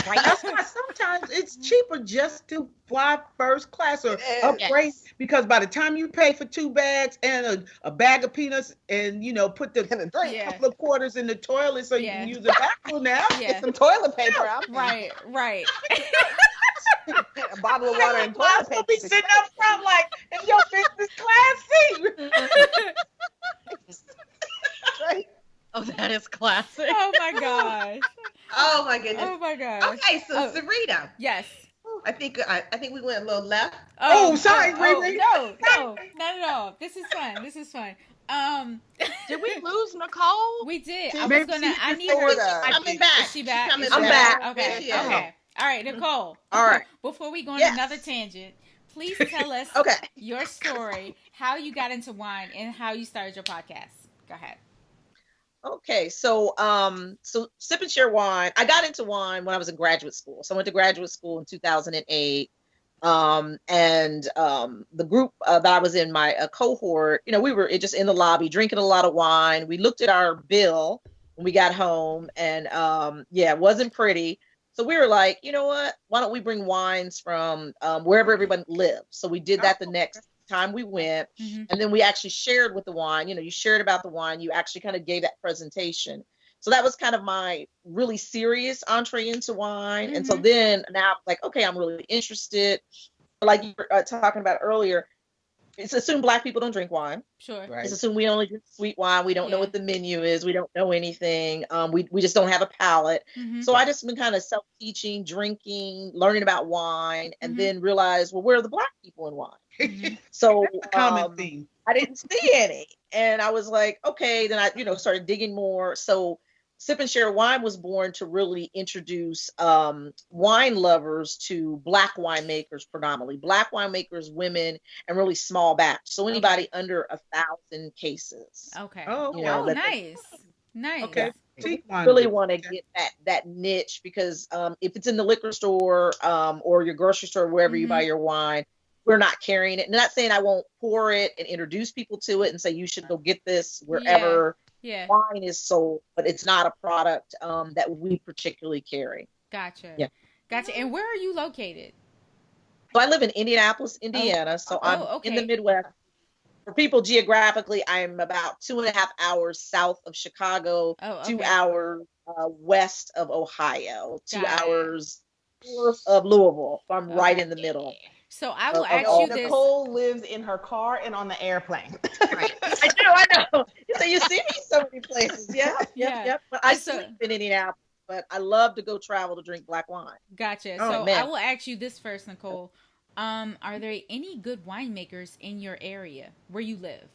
Right. That's why sometimes it's cheaper just to fly first class or upgrade, Yes. because by the time you pay for 2 bags and a bag of peanuts and put the And a drink. Yeah. couple of quarters in the toilet so you Yeah. can use the bathroom now. Yeah. Get some toilet paper. Right. Right. A bottle of water and I'm toilet gonna be paper. sitting up front like in your business class seat. Right. Oh, that is classic. Oh my gosh. Oh my goodness. Oh my gosh. Okay, so Oh. Sarita, Yes. I think we went a little left. Oh, sorry, Riri. No, not at all. This is fun. This is fun. Did we lose Nicole? We did. She- I was maybe gonna. she I just need her. sorta. Coming back. Is she back? coming Is she I'm back. Okay. Yes, she is. Okay. All right, Nicole. All right. Before we go on Yes. another tangent, please tell us Okay. your story, how you got into wine, and how you started your podcast. Go ahead. Okay, so Sip and Share Wine. I got into wine when I was in graduate school. So I went to graduate school in 2008. The group that I was in, my cohort, we were just in the lobby drinking a lot of wine. We looked at our bill when we got home, and it wasn't pretty. So we were like, you know what? Why don't we bring wines from wherever everyone lives? So we did that the next time we went, Mhm. and then we actually shared with the wine. You shared about the wine. You actually kind of gave that presentation. So that was kind of my really serious entree into wine. And so then now I'm like, okay, I'm really interested. Like you were talking about earlier, it's assumed Black people don't drink wine. Sure. Right. It's assumed we only drink sweet wine. We don't know Yeah. what the menu is. We don't know anything. We just don't have a palate. Mhm. So I just been kind of self-teaching, drinking, learning about wine, and Mhm. then realized, well, where are the Black people in wine? Mhm. So That's a common theme. I didn't see any. And I was like, okay, then I, started digging more. So Sip and Share Wine was born to really introduce wine lovers to Black winemakers, predominantly Black winemakers, women, and really small batch. So anybody under 1,000 cases. Okay. Oh, You know, Oh, that- nice. Nice. okay. Teak wine. Really want to get that niche, because if it's in the liquor store or your grocery store, wherever you buy your wine, we're not carrying it. And not saying I won't pour it and introduce people to it and say you should go get this wherever Yeah. wine is sold, but it's not a product that we particularly carry. Gotcha. Yeah. Gotcha. And where are you located? So I live in Indianapolis, Indiana. So I'm in the okay. Midwest. For people geographically, I'm about 2.5 hours south of Chicago, Oh, okay. 2 hours west of Ohio, 2 Got it. hours north of Louisville. So I'm right in the middle. So I will Okay. ask you this. Nicole lives in her car and on the airplane. Right. I know. So you see me so many places. Yeah. Yeah. But I So- sleep in Indianapolis, but I love to go travel to drink Black wine. Gotcha. Oh, So man. I will ask you this first, Nicole. Are there any good winemakers in your area where you live?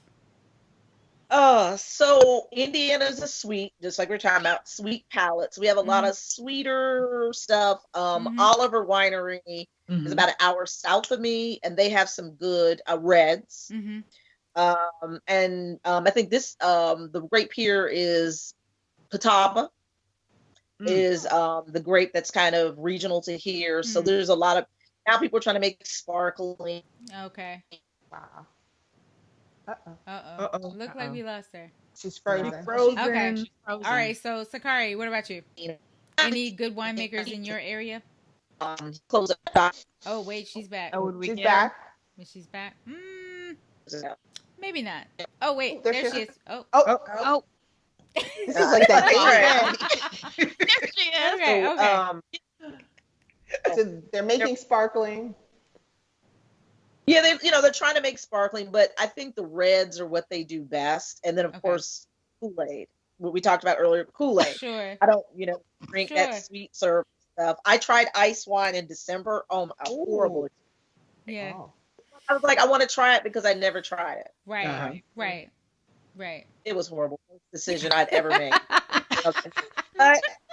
So Indiana's a sweet, just like we're talking about, sweet palates. We have a lot of sweeter stuff. Oliver Winery is about an hour south of me, and they have some good reds. Mm-hmm. I think this the grape here is Catawba. Is the grape that's kind of regional to here. So there's a lot of, now people are trying to make sparkling. Okay. Wow. Uh-oh. Look like we lost her. She's frozen. Okay. She's frozen. All right. So Sakari, what about you? Any good winemakers in your area? Close up. Oh, wait, she's back. Oh, would we She's get back. She's back. Maybe not. Oh, wait, There there she she is. is. Oh. Oh, This is like that. there she is. Okay. Okay. So they're making sparkling. Yeah, they're trying to make sparkling, but I think the reds are what they do best. And then of course Kool-Aid, what we talked about earlier, Kool-Aid. Sure. I don't, drink Sure. that sweet syrup stuff. I tried ice wine in December. Oh, horrible. Yeah. Oh. I was like, I want to try it because I never tried it. Right. Uh-huh. Right. Right. It was horrible. Worst decision I'd ever made.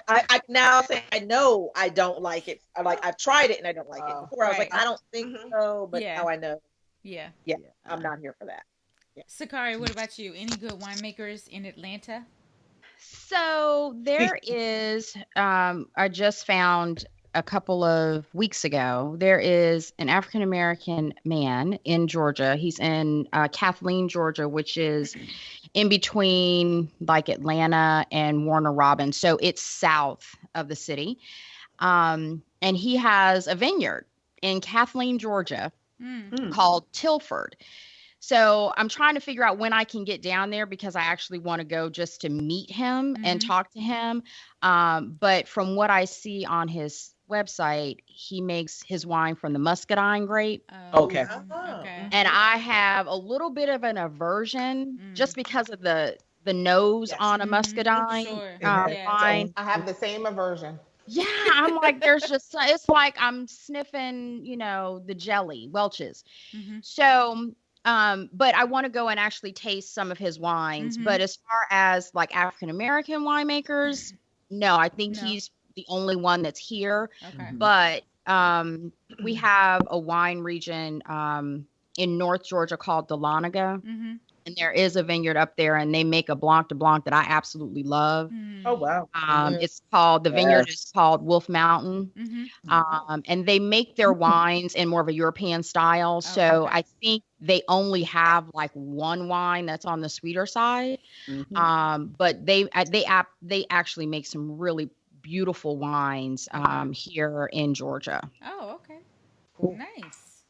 I now say I know I don't like it. I've tried it and I don't like it. Before I was like, I don't think so, but now I know. Yeah. Yeah, I'm not here for that. Yeah. Sakari, what about you? Any good winemakers in Atlanta? So there is, I just found a couple of weeks ago, there is an African American man in Georgia. He's in Kathleen, Georgia, which is in between like Atlanta and Warner Robins. So it's south of the city. And he has a vineyard in Kathleen, Georgia called Tilford. So I'm trying to figure out when I can get down there because I actually want to go just to meet him and talk to him. But from what I see on his website, he makes his wine from the muscadine grape. Okay. And I have a little bit of an aversion just because of the nose on a muscadine wine. I have the same aversion. Yeah, I'm like, it's like I'm sniffing, the jelly, Welch's. So, but I want to go and actually taste some of his wines. But as far as like African American winemakers, no, I think he's the only one that's here. Okay. But we have a wine region in North Georgia called Dahlonega. And there is a vineyard up there, and they make a Blanc de Blanc that I absolutely love. Oh, wow. It's called, the vineyard is called Wolf Mountain. And they make their wines in more of a European style. So I think they only have like one wine that's on the sweeter side. But they actually make some really beautiful wines here in Georgia. Oh, okay. Nice.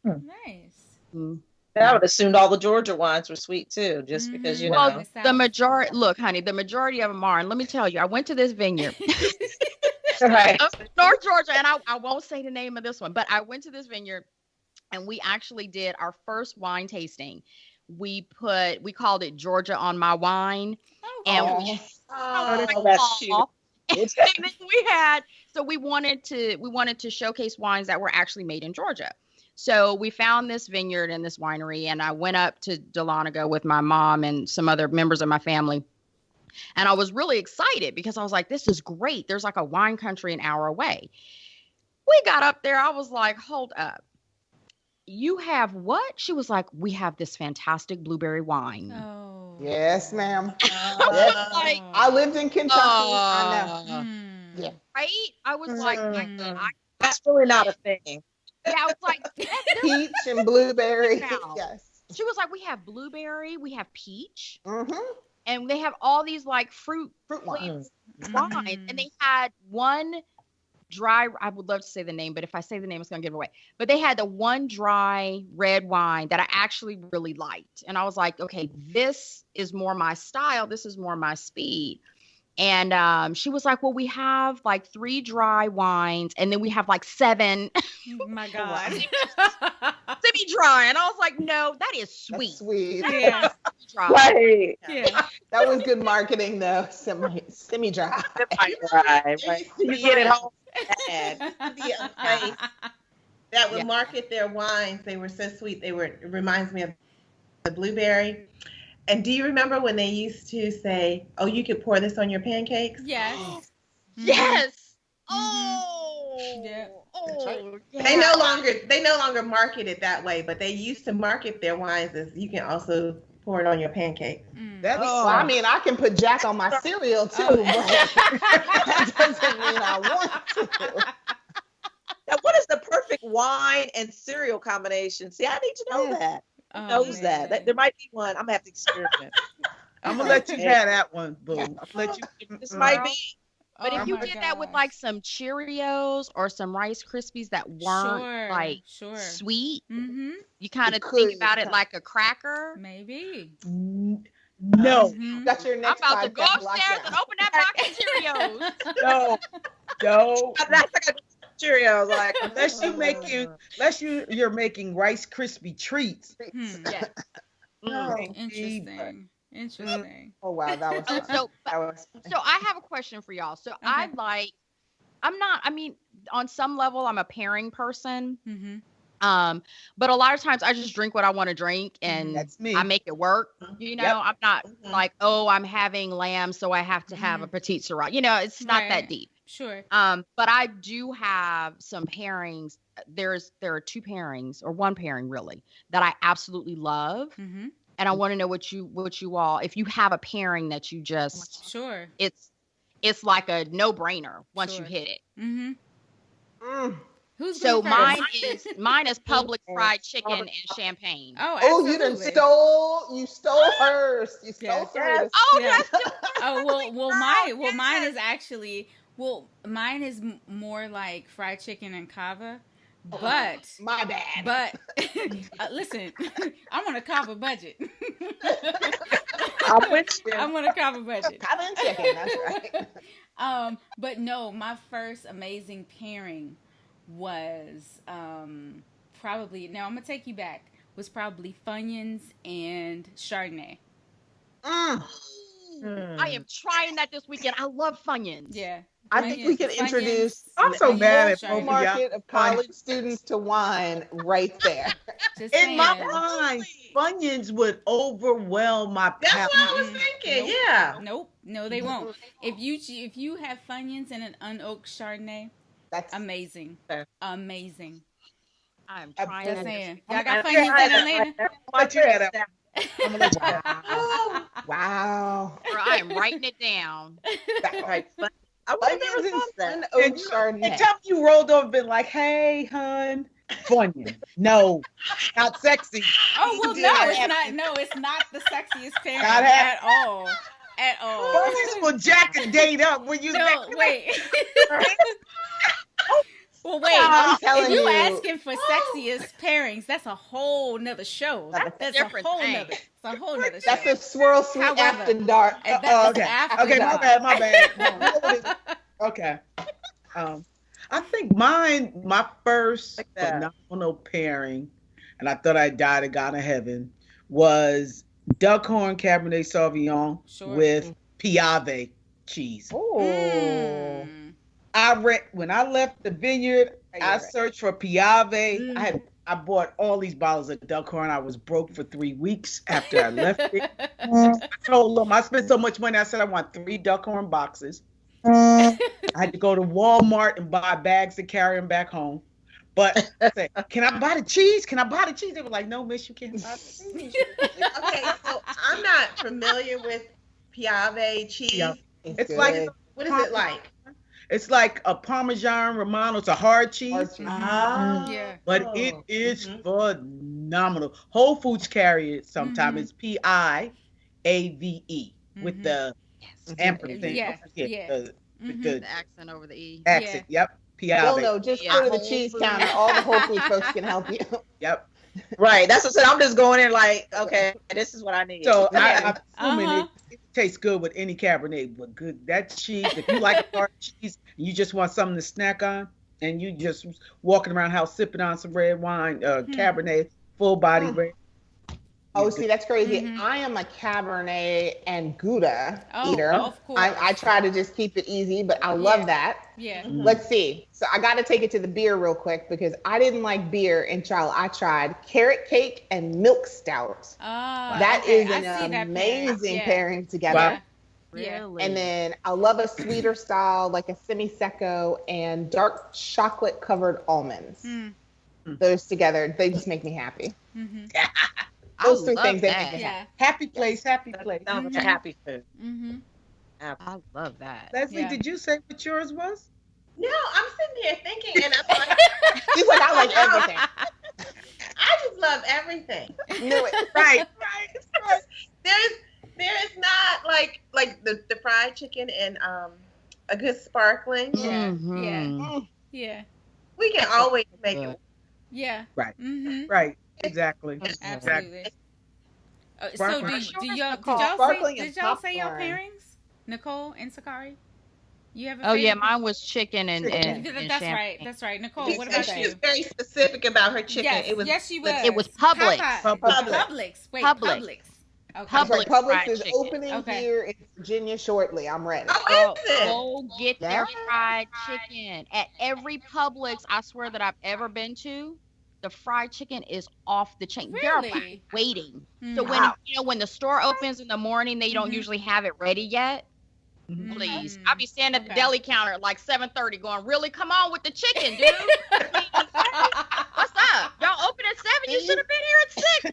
Nice. I would assumed all the Georgia wines were sweet too, just because the majority. Look, honey, the majority of them are. And let me tell you, I went to this vineyard, North Georgia, and I won't say the name of this one, but I went to this vineyard, and we actually did our first wine tasting. We called it Georgia on My Wine, and that's cute. And then we wanted to showcase wines that were actually made in Georgia. So we found this vineyard and this winery, and I went up to Dahlonega with my mom and some other members of my family. And I was really excited because I was like, this is great. There's like a wine country an hour away. We got up there. I was like, hold up. You have what? She was like, we have this fantastic blueberry wine. Oh. Yes, ma'am. I lived in Kentucky. I know. Yeah. Right? I was like, that's really not a thing. Yeah, I was like, peach and blueberry. Yes. She was like, we have blueberry, we have peach, and they have all these like fruit wines. And they had one dry. I would love to say the name, but if I say the name, it's gonna give it away. But they had the one dry red wine that I actually really liked, and I was like, okay, this is more my style. This is more my speed. And she was like, well, we have like 3 dry wines, and then we have like 7. Oh my God. Semi-dry. And I was like, no, that is sweet. That's sweet. Yeah. Dry. Right. Yeah. That was good marketing, though. Semi-dry. Semi-dry. Right. You get it home. That would market their wines. They were so sweet. It reminds me of the blueberry. And do you remember when they used to say, "Oh, you could pour this on your pancakes"? Yes. Yes. Oh. Yeah. Oh. Yeah. They no longer market it that way, but they used to market their wines as you can also pour it on your pancakes. Well, I mean, I can put Jack on my cereal too, but that doesn't mean I want to. Now, what is the perfect wine and cereal combination? See, I need to know that. Who knows that? There might be one. I'm gonna have to experiment. I'm gonna let you have that one, boo. I'll let you. This might be. But if you did that with like some Cheerios or some Rice Krispies that weren't sweet, you kind of think about it like a cracker. Maybe. No. That's your next. I'm about to go upstairs and open that box of Cheerios. No. That's like a Cheerios, like unless you're making Rice Krispie treats. Yeah. Interesting. Oh wow, that was fun. So I have a question for y'all. So on some level I'm a pairing person. But a lot of times I just drink what I want to drink and That's me. I make it work. You know, Yep. I'm not like, oh, I'm having lamb, so I have to have a petite sirah. You know, it's not that deep. Sure. But I do have some pairings. There are 2 pairings, or 1 pairing really, that I absolutely love. Mm-hmm. And I want to know what you all, if you have a pairing that you just, Sure. It's like a no-brainer once you Sure. hit it. Mm-hmm. Who's So going first? mine is Publix fried chicken and champagne. Oh, Oh, you done stole hers. You stole Yes. hers. Oh, Yes. that's Mine is more like fried chicken and kava, but My bad. but listen, I'm on a kava budget. I'm with you. I'm on a kava budget. Kava and chicken, that's right. But no, my first amazing pairing was probably, now I'm gonna take you back, was probably Funyuns and Chardonnay. I am trying that this weekend. I love Funyuns. Yeah. I think we can introduce I'm so the mad at full both of market y'all. of college students to wine right there. Just In my saying. mind, Funyuns would overwhelm my That's palate. what I was thinking. Nope. Yeah. Nope. No, they won't. If you have Funyuns and an unoaked Chardonnay, That's amazing. Okay. Amazing. I'm I'm trying Just that. saying. Y'all got Funyuns in Atlanta? But you had a- I'm gonna wow. Wow. Girl, I am writing it down. Right. But I would have never Funyuns thought that. and oak And Chardonnay. tell me you rolled over and been like, hey, hun, Funyun. No, not sexy. Oh well, You no, did it's have not. No, it's not the sexiest pairing Gotta have- at all. At all. Funyuns will jack a date up when you No, wait. Well, wait. I'm If telling you you. asking for sexiest pairings, that's a whole nother show. That's a That's a different whole thing. nother. It's a whole nother show. That's a swirl sweet However, after dark. And Oh, that's okay. after Okay, my dark. bad, my bad. Okay. I think my first Like that. phenomenal pairing, and I thought I died and got to heaven, was Duckhorn Cabernet Sauvignon Sure. with Piave cheese. Oh. Mm. When I left the vineyard, I searched for Piave. Mm. I bought all these bottles of Duckhorn. I was broke for 3 weeks after I left it. I told them I spent so much money. I said I want 3 Duckhorn boxes. I had to go to Walmart and buy bags to carry them back home. But I said, can I buy the cheese? Can I buy the cheese? They were like, no, miss, you can't buy the cheese. Okay, so I'm not familiar with Piave cheese. Yeah. It's good. like What is it like? it's like a Parmesan Romano. It's a hard cheese, Hard cheese. Ah. Yeah. but it is Mhm. phenomenal. Whole Foods carry it sometimes. Mhm. It's Piave with the ampersand. Yeah, Yeah, yeah. with Mhm. the The accent over the E. accent. Yep, Well, Piave. no, just Yeah. go to the cheese counter. All the Whole Food folks can help you. Yep. Right. That's what I said. I'm just going in like, okay, this is what I need. So Yeah. I'm assuming Uh-huh. it tastes good with any Cabernet, but good that cheese. If you like hard cheese and you just want something to snack on, and you just walking around house sipping on some red wine, Cabernet, full body red. Oh, see, that's crazy. Mhm. I am a Cabernet and Gouda Oh, eater. of course. I try to just keep it easy, but I love Yeah. that. Yeah. Let's see. So I got to take it to the beer real quick because I didn't like beer in Charlotte. I tried carrot cake and milk stout. Ah, That okay. is I an see that pairing. amazing Yeah. pairing together. Yeah. Yeah. Really? And then I love a sweeter style, like a semi-secco and dark chocolate covered almonds. Mm. Those together, they just make me happy. Mhm. Those I three love things, they that. make me Yeah. Happy place, happy place. Sounds like a happy food. Mhm. I love that. Leslie, Yeah. did you say what yours was? No, I'm sitting here thinking, and I'm like, She's like, I like everything. I just love everything. Knew it. Right. There's not like the fried chicken and a good sparkling. Yeah. Mhm. Yeah. We can always make it. Yeah. Right. Mhm. Right. Exactly. Absolutely. So Sparkling. Sparkling and did y'all say your popcorn. pairings? Nicole and Sakari? You have a Oh yeah, favorite? mine was chicken and That's champagne. right. That's right. Nicole, She what said about she you? was very specific about her chicken. Yes, It was yes, she was. It was Publix. Publix. Wait, Publix. Publix. Okay. That's right. Publix Publix fried is chicken. opening Okay. here in Virginia shortly. I'm ready. Oh, is it? Go get their Yeah. fried chicken at every Publix I swear that I've ever been to. the fried chicken is off the chain. Really? They're waiting. Mm. So when the store opens in the morning, they don't usually have it ready yet. Mhm. Please, I'll be standing at the deli counter at like 7:30, going, "Really? Come on with the chicken, dude. What's up? Y'all open at 7? You should have been here at 6. Fried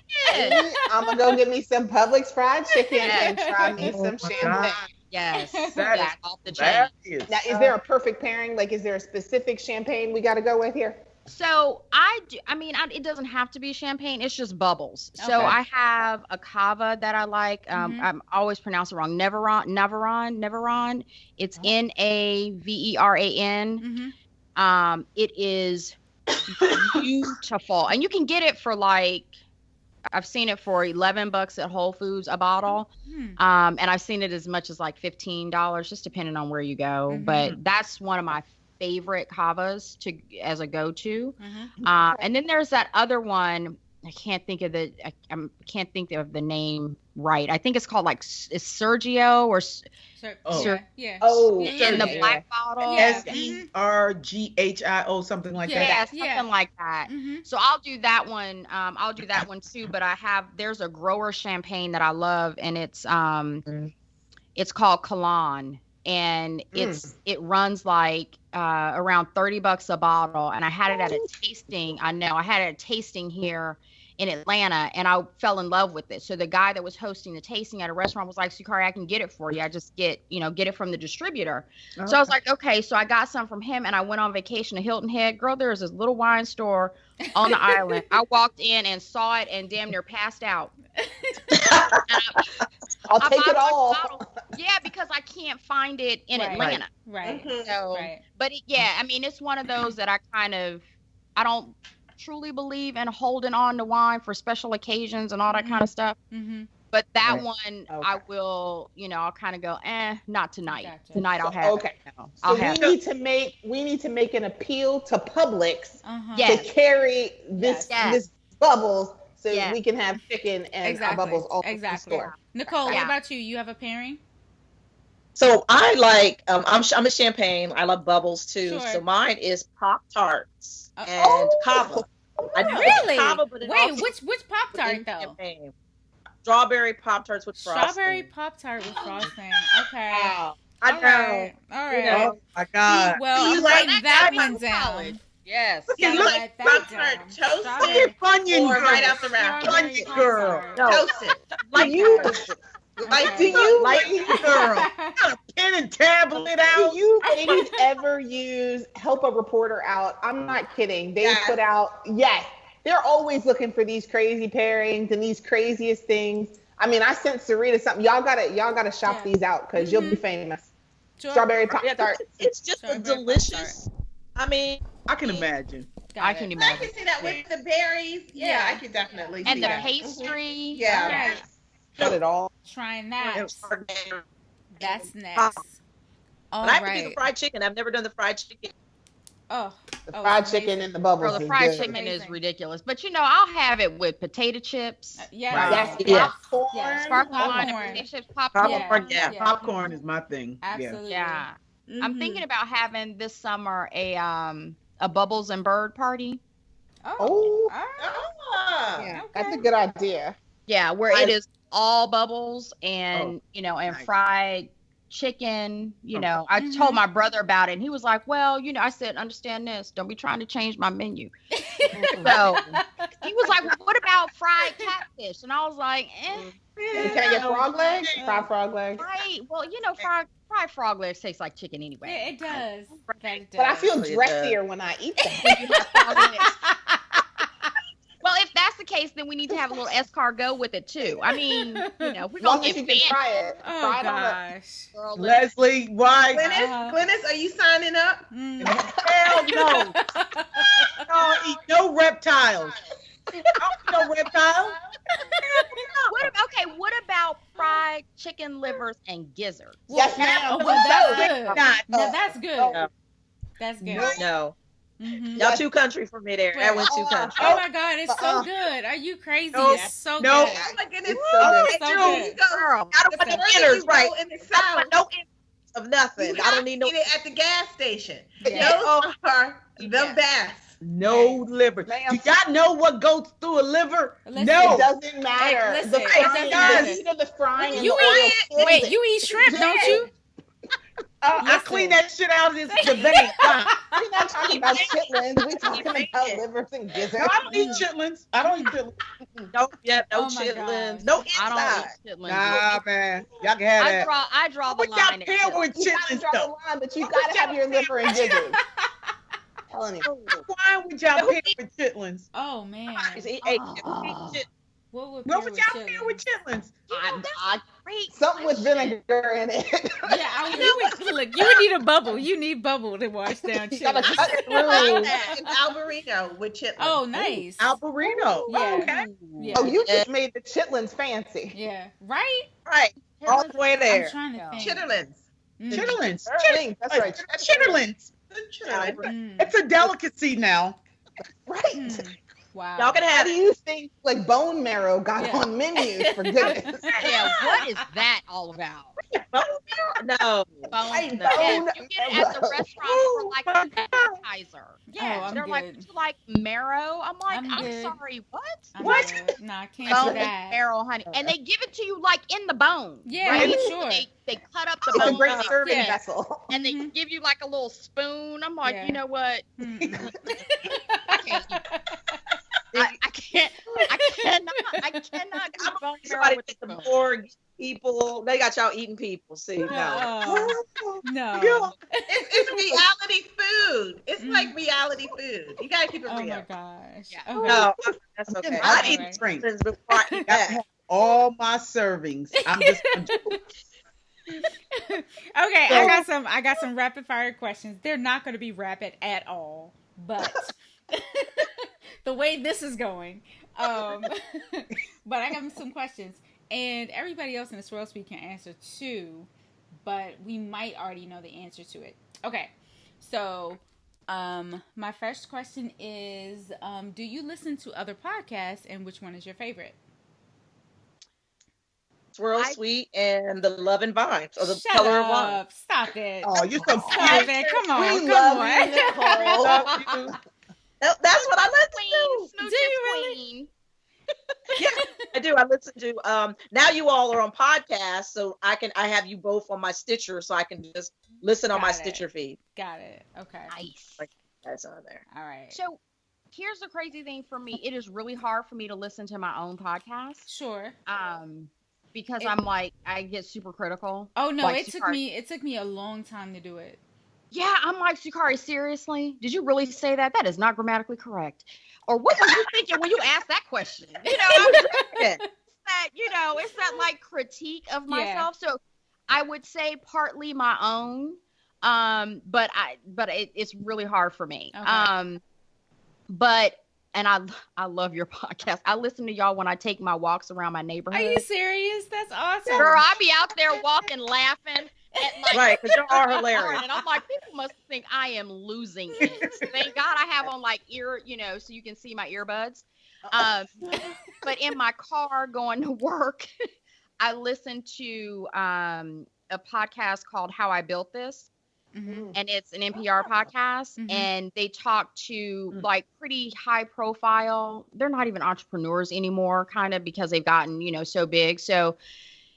chicken." I'm gonna go get me some Publix fried chicken and try me some champagne. Yes, That that's is off the chain. Now, is there a perfect pairing? Like, is there a specific champagne we got to go with here? So it doesn't have to be champagne. It's just bubbles. So Okay. I have a cava that I like. I'm always pronounce it wrong. Naveron. It's Naveran. It is beautiful, and you can get it for like, I've seen it for $11 at Whole Foods a bottle. And I've seen it as much as like $15, just depending on where you go. But that's one of my favorite kavas as a go-to. And then there's that other one. I can't think of the name right. I think it's called like Sergio or Yeah. Oh, in the black bottle. SERGHIO, something like that. Yeah, something like that. So I'll do that one. I'll do that one too. But there's a grower champagne that I love, and it's called Kalan, and it runs like around $30 a bottle. And I had it at a tasting. I had it at a tasting here in Atlanta, and I fell in love with it. So the guy that was hosting the tasting at a restaurant was like, "Sukari, I can get it for you. I just get it from the distributor." Okay. So I was like, okay. So I got some from him, and I went on vacation to Hilton Head. Girl, there was this little wine store on the island. I walked in and saw it and damn near passed out. I'll take it all. Yeah, because I can't find it in Atlanta. Right. So, but it's one of those that I don't truly believe in holding on to wine for special occasions and all that kind of stuff. But that one, I will, I'll kind of go, not tonight. Gotcha. Tonight I'll have. Okay. So we need to make an appeal to Publix to carry this bubbles so we can have chicken and our bubbles all in the store. Nicole, what about you? You have a pairing? So I like, I'm a champagne. I love bubbles too. Sure. So mine is Pop-Tarts and Cava. Really? Cava, but which Pop-Tart though? Champagne. Strawberry Pop-Tarts with frosting. Strawberry Pop-Tart with frosting. Okay. Wow. I know. All right. Oh my God. Well, You write like that one down. Yes. You like Pop-Tart toasted or right out the wrap? Onion girl. No. Toasted. Like you. Like, do you like girl? Got a pen and tablet out. Do you ladies ever help a reporter out? I'm not kidding. They put out, they're always looking for these crazy pairings and these craziest things. I mean, I sent Sarita something. Y'all gotta shop these out because you'll be famous. Sure. Strawberry Pop-Tart. It's just a delicious. I mean, I can imagine. I can imagine. I can see that with the berries. Yeah, I can definitely see that. And the pastry. Yeah. Right. Got it all. Trying that. That's next. All but I have to right. do the fried chicken. I've never done the fried chicken. The fried chicken and the bubbles. Girl, the fried is chicken is ridiculous. But I'll have it with potato chips. Popcorn. Sparkling wine and potato chips, popcorn. Popcorn is my thing. Absolutely. Yeah. I'm thinking about having this summer a Bubbles and Bird party. Oh. Yeah. That's a good idea. Yeah, where it is all bubbles and and fried chicken. I told my brother about it, and he was like, "Well, I said, understand this. Don't be trying to change my menu." So he was like, "What about fried catfish?" And I was like, Can I get frog legs? Fried frog legs. Right. Well, fried frog legs taste like chicken anyway. Yeah, it does. But I feel dressier when I eat that. Well, if that's the case, then we need to have a little escargot with it too. I mean, we're Long gonna as get you can try it. Oh Try it gosh. Girl, Leslie, why? Glennis, are you signing up? Hell no. I don't eat no reptiles. I don't eat no reptiles. What about fried chicken livers and gizzards? Yes, ma'am. Well, that's good. Not. No, that's good. No. That's good. No. Mm-hmm. Y'all too country for me there. That went too country. Oh my God, it's so good. Are you crazy? Nope. It's so Nope. good. Oh my goodness. It's so You good. go. Girl, I don't want The no further innards, you go right? in the I don't South, want no innards of nothing. you I don't need no. eat it at the gas station. Yeah. Those are the Yeah. best. No liver. Ma'am. Do y'all know what goes through a liver? Listen, No. It doesn't matter. Listen, The it frying, doesn't the heat of the frying and You the oil kills Wait, it. you eat shrimp, don't you? I Listen. clean that shit out of the vein. We're not talking about chitlins. We're talking about livers and gizzards. No, I don't eat chitlins. I don't eat chitlins. No, no Oh my chitlins, gosh. no I don't inside. eat chitlins. Nah, man. Y'all can have that. I draw the What y'all line at pair chitlins. with You gotta chitlins, draw the though? line, but you What gotta would have y'all your liver and pair- gizzards. Telling you. Why would y'all pair with chitlins? Oh man. What would What would pair y'all with pair with chitlins? chitlins? Great. Something with vinegar in it. Yeah, look, you would need a bubble. You need bubble to wash down You gotta chitlins. cut it through. And Alvarino with chitlins. Oh, nice. Albarino. Yeah. Okay. Yeah. Oh, you just made the chitlins fancy. Yeah. Right? Right, all the way I'm there. trying to think. Chitterlings. Mm. Chitterlings. Chitterlings, that's right. Chitterlings. Chitterlings. Mm. It's a delicacy now. Right. Mm. Wow. Y'all can How have do you think like bone marrow got Yeah. on menus for goodness? Yeah, what is that all about? no. Right, No. bone You get it at the marrow. restaurant for like an appetizer. Yeah, I'm they're like, good. "Would you like marrow?" I'm like, I'm I'm good. sorry, what? What? Good. Nah, I can't Bone do that. marrow, honey, and they give it to you like in the bone. Yeah, right? sure. They cut up the It's a bone. great and they- serving Yeah. vessel. and they Mhm. give you like a little spoon. I'm like, Yeah. you know what? Mm-mm. I can't. I cannot do I'm bone marrow somebody with at the the spoon. morgue. People, they got y'all eating people. See, no. No. Yeah. It's reality food. It's Mm. like reality food. You gotta keep it Oh real. my gosh. Yeah. Okay. No, that's okay. I I eat Alright. drink. chitlins before I eat that. All my servings. I'm just Okay, I got some rapid fire questions. They're not going to be rapid at all, but the way this is going, but I have some questions, and everybody else in the Swirl Suite can answer too, but we might already know the answer to it. Okay, so my first question is, do you listen to other podcasts, and which one is your favorite? Swirl Sweet and the Love and Vibes or the Shut Color of Wine. up! Stop it! Oh, you're so Stop cute. it! Come on! We Come love on! you, Nicole. Love you. That's what I listen Queen, to. Smooch's Do you really? queen. I do. I listen to. Now you all are on podcasts, so I have you both on my Stitcher, so I can just listen on my Got it. Stitcher feed. Got it. Okay. Nice. That's on there. All right. So here's the crazy thing for me. It is really hard for me to listen to my own podcast. Sure. Because I'm like, I get super critical. Oh no, Like it took Sukari. me a long time to do it. Yeah, I'm like, Sukari, seriously? Did you really say that? That is not grammatically correct. Or what were you thinking when you asked that question? You know, Yeah. it's that like critique of myself. So I would say partly my own. But it's really hard for me. Okay. And I love your podcast. I listen to y'all when I take my walks around my neighborhood. Are you serious? That's awesome. Girl, I be out there walking, laughing at like Right, because y'all are hilarious. and I'm like, people must think I am losing it. Thank God I have on like so you can see my earbuds. But in my car going to work, I listen to a podcast called How I Built This. Mhm. And it's an NPR podcast, Mhm. and they talk to like pretty high profile. They're not even entrepreneurs anymore, kind of, because they've gotten, so big. So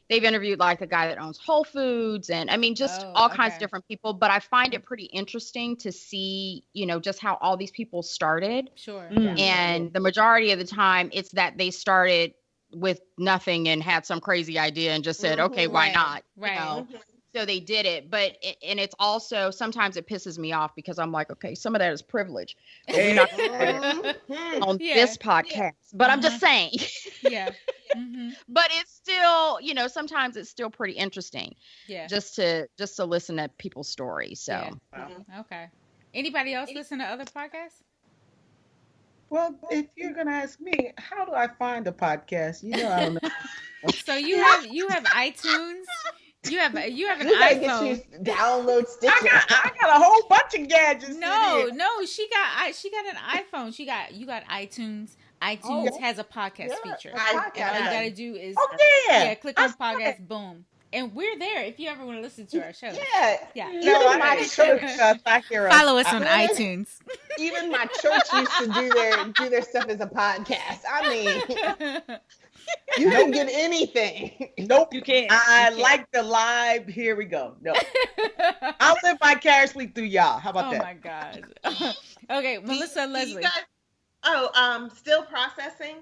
they've interviewed like the guy that owns Whole Foods, and I mean, just all kinds of different people. But I find it pretty interesting to see, just how all these people started. Sure. Mm. And the majority of the time, it's that they started with nothing and had some crazy idea and just said, okay, why Right. not? Right. So they did it, and it's also sometimes it pisses me off because I'm like, okay, some of that is privilege. But we're not on Yeah. this podcast, but I'm just saying. Yeah. Mhm. But it's still, sometimes it's still pretty interesting Yeah. just to listen to people's stories. So Yeah. Okay. Anybody else listen to other podcasts? Well, if you're gonna ask me, how do I find a podcast? I don't know. So you have iTunes. You have an You gotta get iPhone. you download Stitcher. I got a whole bunch of gadgets. No, in she got an iPhone. You got iTunes. iTunes has a podcast feature. a podcast. And all you gotta do is Oh yeah. click on podcast, boom. And we're there if you ever want to listen to our show. Yeah. No, I church I hear Follow us on iTunes. Even my church used to do their stuff as a podcast. I mean, you don't get anything. Nope. You can't. I You can't. like the live. Here we go. No. I'll live vicariously through y'all. How about Oh that? my God. Okay, Melissa, Do Leslie. you guys, still processing.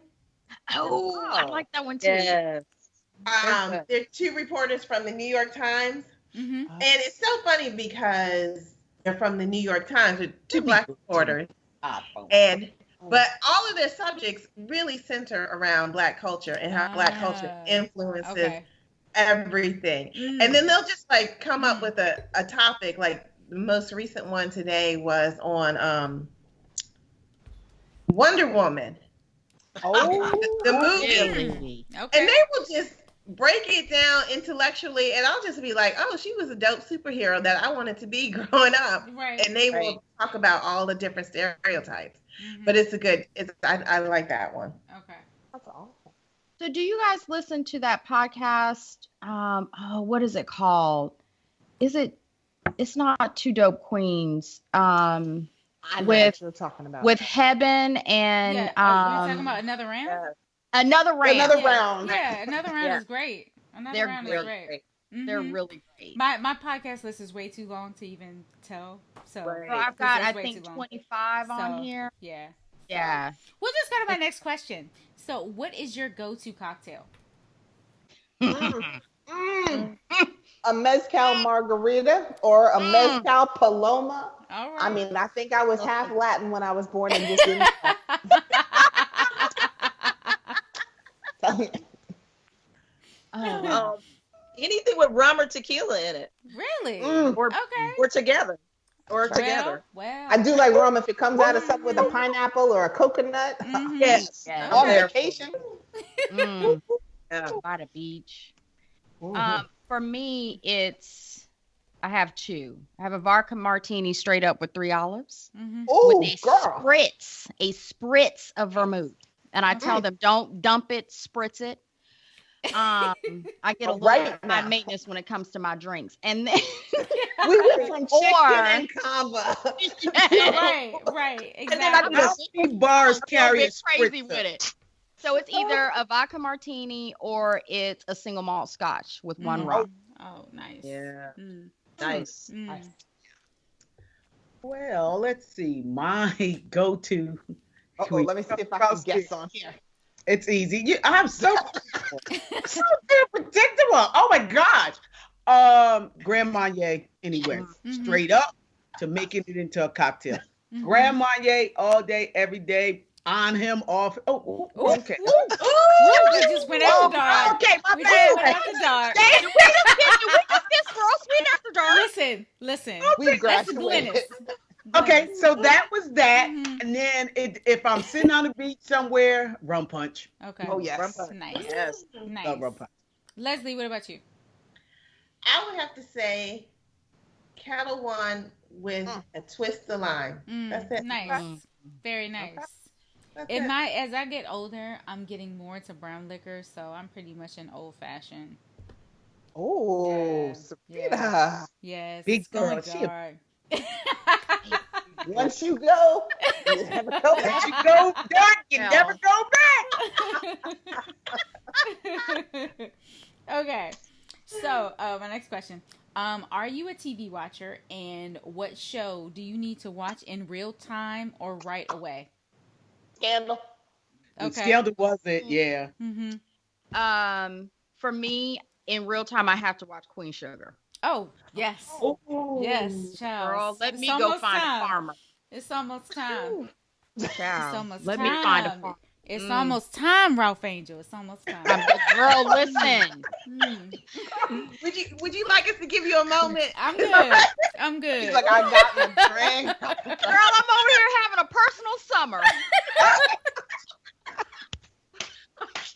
Oh, I like that one too. Yes. There are two reporters from the New York Times, Mm-hmm. and it's so funny because they're from the New York Times. They're two Black reporters, but all of their subjects really center around Black culture and how Black culture influences everything. And then they'll just like come up with a topic. Like the most recent one today was on Wonder Woman. The movie. Okay. And they will just break it down intellectually, and I'll just be like, oh, she was a dope superhero that I wanted to be growing up. Right. And they will talk about all the different stereotypes. But I like that one. Okay. That's awesome. So do you guys listen to that podcast? What is it called? It's not Two Dope Queens. I know what you're talking about. With Heben and You're talking about Another Round? Another Round. Another Round. Yeah, Another Round is great. They're Round really is great. They're Mhm. really great. My podcast list is way too long to even tell. So Right. So I've this got, is I way think, too long. 25 on So, here. Yeah. Yeah. We'll just go to my next question. So, what is your go-to cocktail? A mezcal margarita or a mezcal paloma. All right. I mean, I think I was half Latin when I was born and just didn't. Anything with rum or tequila in it, Really? or Okay. or together, or together. Well. I do like rum if it comes out of something with a pineapple or a coconut. Mhm. Yes. Yeah. On Okay. vacation. Yeah. By the beach. Mhm. For me, I have two. I have a vodka martini straight up with 3 olives Mhm. Ooh, with girl. a spritz of vermouth. And I tell them, don't dump it, spritz it. I get a little Right high now. maintenance when it comes to my drinks. And then We went from chicken Or- and kava. Right. And then I Exactly. do How many bars carry a get crazy spritzer? with it. So it's either a vodka martini or it's a single malt scotch with one Mhm. rum. Oh, nice. Yeah. Mm. Nice. Mm. Well, let's see. My go-to. Uh-oh, let me see if I can guess on here. It's easy. I'm so damn predictable. Oh my gosh. Grand Marnier anyway. Mhm. Straight up to making it into a cocktail. Mhm. Grand Marnier all day, every day. On him, off. Oh, okay. Ooh, we just went after dark. Okay, my We just went bad. after dark. We just this girl sweet after dark. Listen. We That's graduated. Glennis. Okay, so that was that. Mhm. And then if I'm sitting on the beach somewhere, rum punch. Okay. Oh, yes. Rum punch. Nice. Yes. Nice. Love rum punch. Leslie, what about you? I would have to say Kettle One with a twist of lime. That's it. Nice. Mm. Very nice. That's In it. as I get older, I'm getting more into brown liquor, so I'm pretty much an old fashioned. Oh, Yeah. Sabrina. Yes. Big it's going girl, she a- dark. Once you go, you never go Once back. you go dark, you Yeah. never go back. Okay. So, my next question. Are you a TV watcher, and what show do you need to watch in real time or right away? Scandal. Okay. Scandal was it? Yeah. Mm-hmm. For me, in real time, I have to watch Queen Sugar. Oh, yes. Oh. Yes, child. Girl, let It's me go almost find time. a farmer. It's almost time. Child, It's almost let time. me find a farmer. It's Mm. almost time, Ralph Angel. It's almost time. Girl, listen. Mm. Would you like us to give you a moment? I'm good. I'm good. He's like, I got my drink. Girl, I'm over here having a personal summer.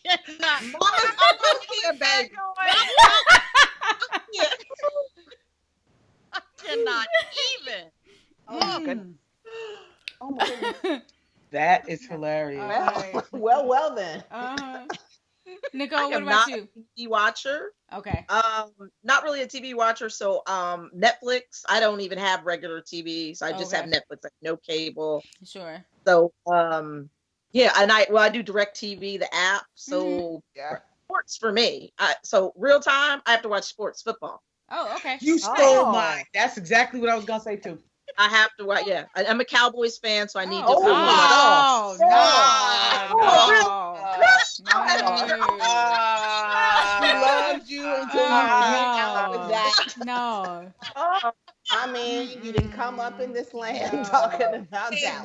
I cannot. Mama's almost here, baby. I cannot even. Oh, goodness. Oh, my goodness. That is hilarious. All right. Well then. Uh-huh. I Nicole, what am about not you? a TV watcher. Okay. Not really a TV watcher, so Netflix. I don't even have regular TV, so I just have Netflix, like no cable. Sure. So yeah, and I do DirecTV, the app. So sports for me. So real time, I have to watch sports, football. Oh, okay. You stole mine. That's exactly what I was gonna say too. I have to watch. Yeah, I'm a Cowboys fan, so I need to. Oh no! She loved you until you hang out with that. No. I mean, you didn't come up in this land talking about that.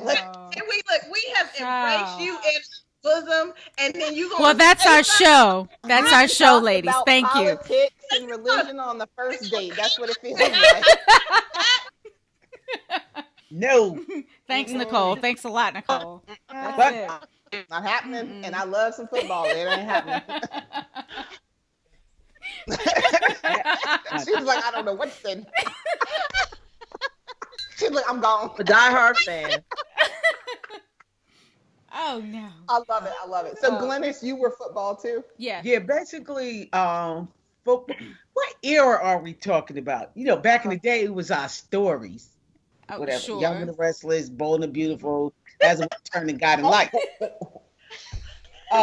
And we have embraced you in bosom, and then you. Well, that's our show. That's our show, ladies. Thank you. Politics and religion on the first date. That's what it feels like. No. Thanks, Nicole. Thanks a lot, Nicole. That's it. Not happening. And I love some football. It ain't happening. She was like, I don't know what to say. She's like, I'm gone. A diehard fan. Oh no. I love it. So Glennis, you were football too? Yeah. Yeah, basically, football. What era are we talking about? You know, back in the day, it was our stories. Oh, Whatever. sure. Young and the Restless, Bold and Beautiful, As a Turning God in Life. Right now,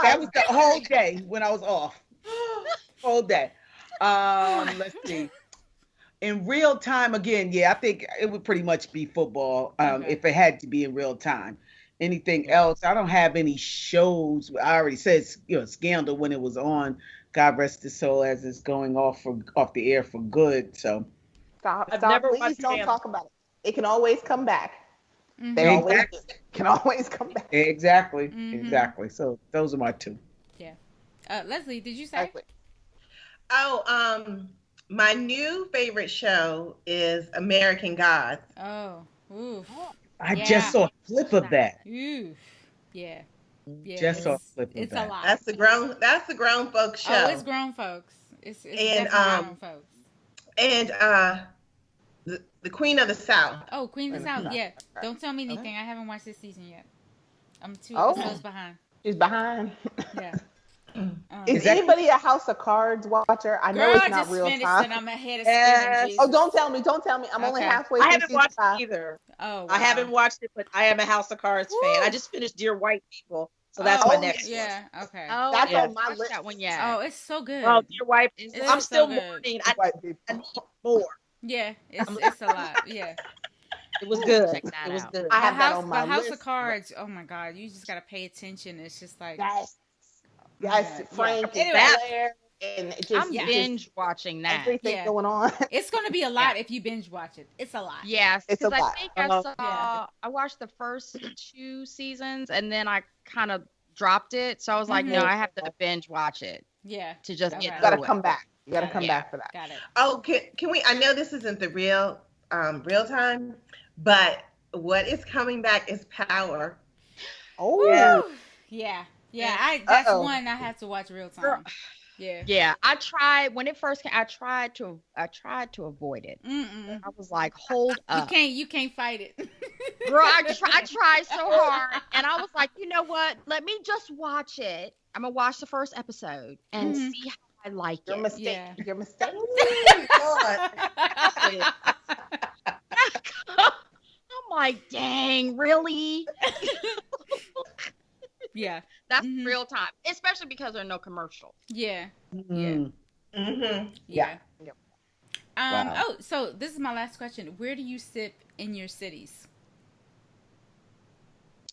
that was the whole day when I was off. Whole day. Let's see. In real time, again, I think it would pretty much be football if it had to be in real time. Anything else? I don't have any shows. I already said, Scandal when it was on. God rest his soul as it's going off the air for good. So stop. Please don't talk about it. It can always come back. Mm-hmm. They can always come back. Exactly. Mm-hmm. Exactly. So those are my two. Yeah. Leslie, did you say? My new favorite show is American Gods. Oh. Oof. I just saw a clip of that. Oof. Yeah. Just saw a clip of that. It's a lot. That's the grown folks show. Oh, it's grown folks. It's grown folks. And the Queen of the South. Oh, Queen of the South. Yeah. Don't tell me anything. I haven't watched this season yet. I'm 2 episodes behind. She's behind. Yeah. Is anybody a House of Cards watcher? I know it's not real time. And I'm ahead of spinning. Oh, don't tell me. I'm only halfway through. I haven't watched it either. Oh, wow. I haven't watched it, but I am a House of Cards fan. I just finished Dear White People, so that's my next one. Yeah. Okay. Oh, that's on my list. That one, yeah. Oh, it's so good. Oh, Dear White People. I'm still mourning. I need more. Yeah, it's a lot. Yeah. It was good. Check that out. Good. I have that on my list. House of Cards. Oh my God, you just gotta pay attention. It's just like yes, Frank and Blair, and I'm binge watching that. Everything going on. It's gonna be a lot if you binge watch it. It's a lot. Yes, it's a lot. I think I saw. I watched the first 2 seasons and then I kind of dropped it. So I was like, no, I have to binge watch it. Yeah. To just get. You gotta come back. You gotta come back for that. Got it. Oh, can we? I know this isn't the real time, but what is coming back is Power. Oh. Yeah. That's one I have to watch real time. Yeah. I tried when it first came. I tried to avoid it. I was like, hold up. You can't fight it. Girl, I tried so hard, and I was like, you know what? Let me just watch it. I'm gonna watch the first episode and see how I like it. Your mistake. Yeah. Your mistake. I'm like, dang, really? Yeah. That's real time, especially because there are no commercials. Yeah. Mm-hmm. Yeah. Wow. Oh, so this is my last question. Where do you sip in your cities?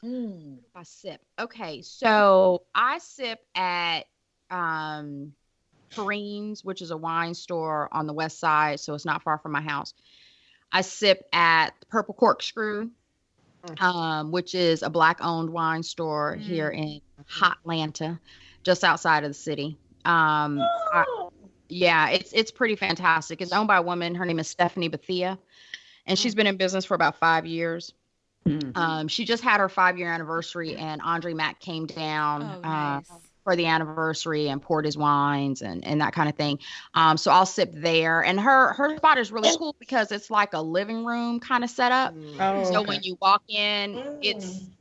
I sip. Okay, so I sip at Perrine's, which is a wine store on the west side, so it's not far from my house. I sip at Purple Corkscrew, which is a Black-owned wine store here in Hotlanta, just outside of the city. It's pretty fantastic. It's owned by a woman. Her name is Stephanie Bethia, and she's been in business for about 5 years. She just had her 5-year anniversary, and Andre Mack came down. Oh, nice. for the anniversary and poured his wines and that kind of thing. So I'll sip there. And her spot is really cool because it's like a living room kind of setup. So when you walk in,